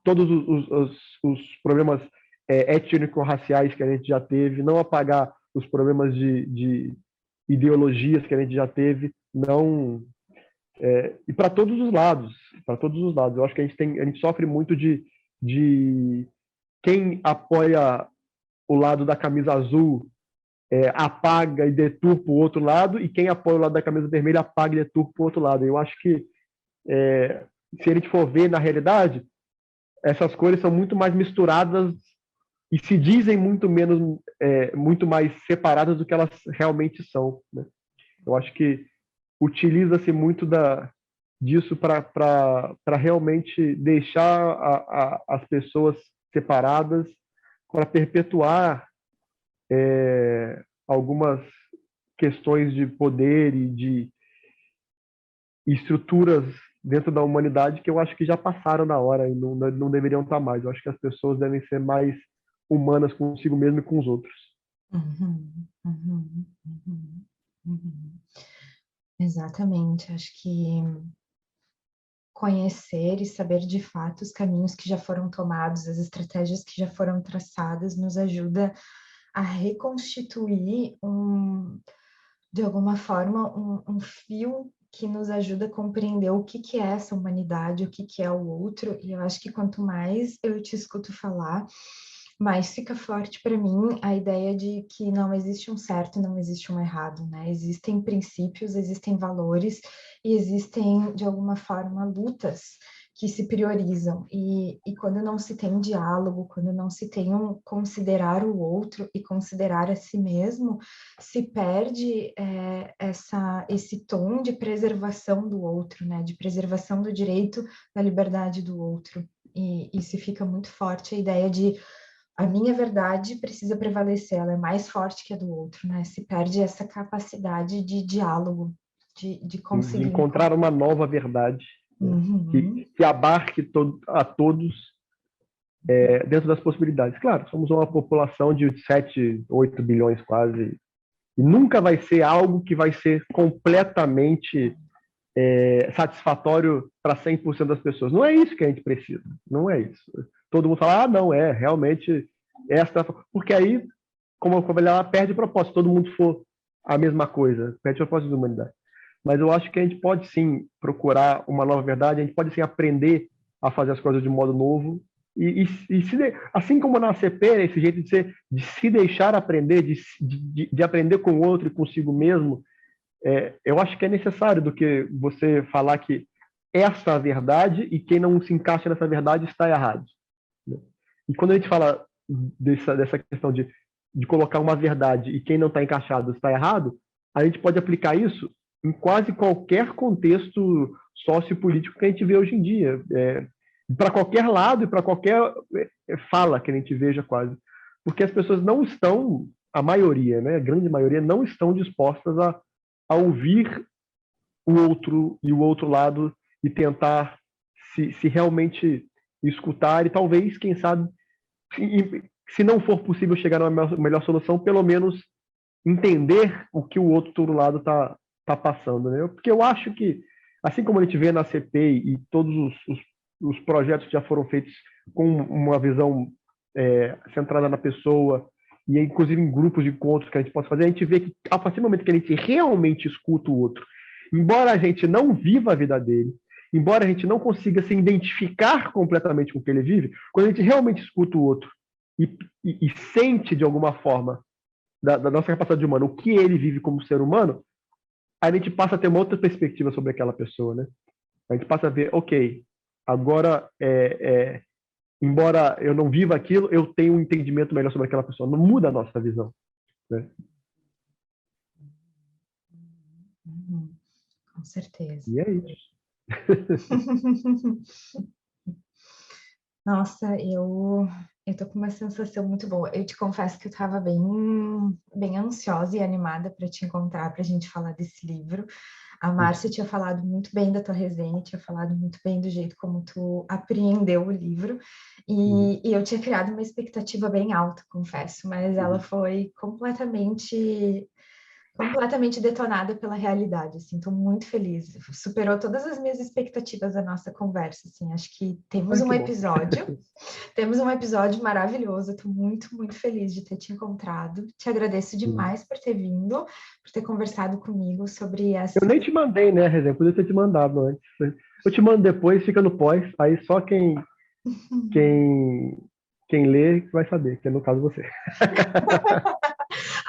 todos os problemas étnico-raciais que a gente já teve, não apagar os problemas de ideologias que a gente já teve, não e para todos os lados, para todos os lados. Eu acho que a gente sofre muito de quem apoia o lado da camisa azul apaga e deturpa o outro lado, e quem apoia o lado da camisa vermelha apaga e deturpa o outro lado. Eu acho que se a gente for ver na realidade, essas cores são muito mais misturadas e se dizem muito menos, muito mais separadas do que elas realmente são, né? Eu acho que utiliza-se muito disso para realmente deixar as pessoas separadas, para perpetuar algumas questões de poder e de estruturas dentro da humanidade que eu acho que já passaram da hora e não deveriam estar mais. Eu acho que as pessoas devem ser mais humanas consigo mesmo e com os outros. Uhum, uhum, uhum, uhum. Exatamente, acho que conhecer e saber de fato os caminhos que já foram tomados, as estratégias que já foram traçadas, nos ajuda a reconstituir de alguma forma, um fio que nos ajuda a compreender o que é essa humanidade, o que é o outro, e eu acho que quanto mais eu te escuto falar, mais fica forte para mim a ideia de que não existe um certo e não existe um errado, né? Existem princípios, existem valores e existem, de alguma forma, lutas que se priorizam. E quando não se tem diálogo, quando não se tem considerar o outro e considerar a si mesmo, se perde esse tom de preservação do outro, né? De preservação do direito da liberdade do outro. E se fica muito forte a ideia de a minha verdade precisa prevalecer, ela é mais forte que a do outro, né? Se perde essa capacidade de diálogo, de De conseguir encontrar uma nova verdade, né? Uhum. que abarque a todos dentro das possibilidades. Claro, somos uma população de 7, 8 bilhões quase, e nunca vai ser algo que vai ser completamente satisfatório para 100% das pessoas. Não é isso que a gente precisa, não é isso. Todo mundo fala, não, realmente, porque aí, como ela perde o propósito, se todo mundo for a mesma coisa, perde o propósito da humanidade. Mas eu acho que a gente pode sim procurar uma nova verdade, a gente pode sim aprender a fazer as coisas de modo novo, assim como na ACP, esse jeito de se deixar aprender, de aprender com o outro e consigo mesmo, eu acho que é necessário do que você falar que essa é a verdade e quem não se encaixa nessa verdade está errado, né? E quando a gente fala dessa questão de colocar uma verdade e quem não está encaixado está errado, a gente pode aplicar isso em quase qualquer contexto sociopolítico que a gente vê hoje em dia, para qualquer lado e para qualquer fala que a gente veja quase, porque as pessoas não estão, a maioria, né, a grande maioria, não estão dispostas a ouvir o outro e o outro lado e tentar se realmente escutar e talvez, quem sabe, se não for possível chegar a uma melhor solução, pelo menos entender o que o outro lado tá passando, né? Porque eu acho que, assim como a gente vê na CPI e todos os projetos que já foram feitos com uma visão centrada na pessoa, e inclusive em grupos de encontros que a gente pode fazer, a gente vê que a partir do momento que a gente realmente escuta o outro, embora a gente não viva a vida dele, embora a gente não consiga se identificar completamente com o que ele vive, quando a gente realmente escuta o outro e sente de alguma forma da nossa capacidade humana o que ele vive como ser humano, a gente passa a ter uma outra perspectiva sobre aquela pessoa, né? A gente passa a ver, ok, agora, embora eu não viva aquilo, eu tenho um entendimento melhor sobre aquela pessoa. Não muda a nossa visão, né? Com certeza. E é isso. Nossa, eu tô com uma sensação muito boa. Eu te confesso que eu estava bem ansiosa e animada para te encontrar, para a gente falar desse livro. A Márcia tinha falado muito bem da tua resenha, tinha falado muito bem do jeito como tu apreendeu o livro, e eu tinha criado uma expectativa bem alta, confesso, mas ela foi completamente detonada pela realidade, assim, estou muito feliz, superou todas as minhas expectativas da nossa conversa, assim, acho que Ai, que bom. temos um episódio maravilhoso, estou muito feliz de ter te encontrado, te agradeço demais por ter vindo, por ter conversado comigo sobre Eu essa... nem te mandei, né, Resenha? Podia ter te mandado antes. Eu te mando depois, fica no pós, aí só quem, quem lê vai saber, que é no caso você.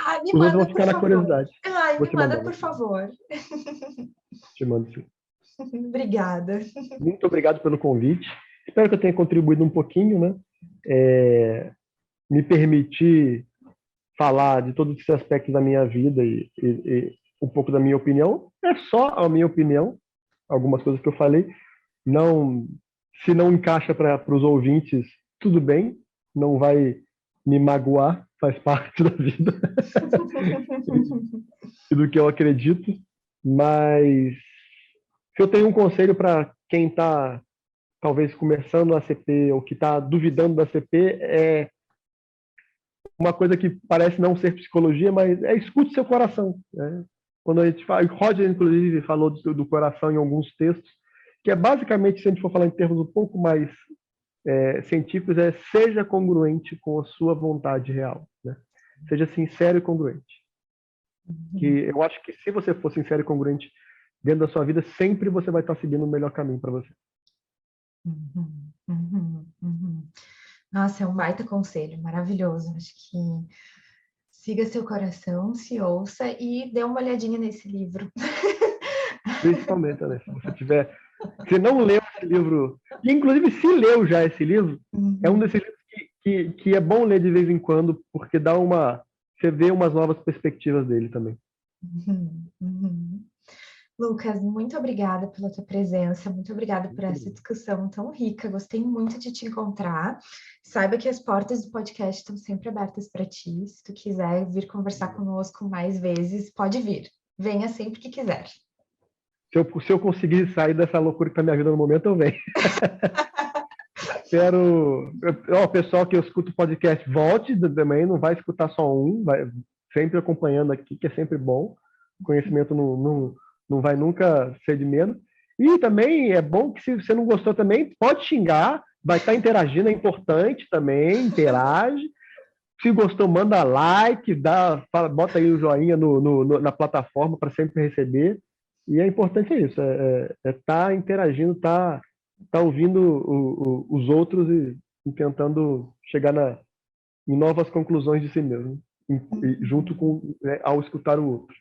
Ai, me Os outros manda, vão por ficar na favor. curiosidade. Ai, Vou me te manda, mandar, por favor. te mando sim. Obrigada. Muito obrigado pelo convite. Espero que eu tenha contribuído um pouquinho, né? Me permitir falar de todos esses aspectos da minha vida e um pouco da minha opinião. É só a minha opinião, algumas coisas que eu falei. Não, se não encaixa para os ouvintes, tudo bem, não vai me magoar, faz parte da vida e do que eu acredito. Mas se eu tenho um conselho para quem está talvez começando a CP ou que está duvidando da CP, é uma coisa que parece não ser psicologia, mas escute seu coração, né? Quando a gente fala, Roger, inclusive, falou do coração em alguns textos, que é basicamente, se a gente for falar em termos um pouco mais científicos, seja congruente com a sua vontade real, né? Seja sincero e congruente. Que eu acho que se você for sincero e congruente dentro da sua vida, sempre você vai estar seguindo o melhor caminho para você. Nossa, é um baita conselho, maravilhoso. Acho que siga seu coração, se ouça e dê uma olhadinha nesse livro. Principalmente, né? Se não leu esse livro, e inclusive se leu já esse livro, é um desses livros que é bom ler de vez em quando, porque você vê umas novas perspectivas dele também. Lucas, muito obrigada pela tua presença, muito obrigada por essa discussão tão rica. Gostei muito de te encontrar. Saiba que as portas do podcast estão sempre abertas para ti. Se tu quiser vir conversar conosco mais vezes, pode vir. Venha sempre que quiser. Se eu conseguir sair dessa loucura que está me ajudando no momento, eu venho. O pessoal que escuta o podcast, volte também, não vai escutar só um, vai sempre acompanhando aqui, que é sempre bom. O conhecimento não vai nunca ser de menos. E também é bom que, se você não gostou também, pode xingar, vai estar interagindo, é importante também, interage. Se gostou, manda like, bota aí o joinha na plataforma para sempre receber. E é importante isso, estar interagindo, tá ouvindo os outros e tentando chegar em novas conclusões de si mesmo, junto com, ao escutar o outro.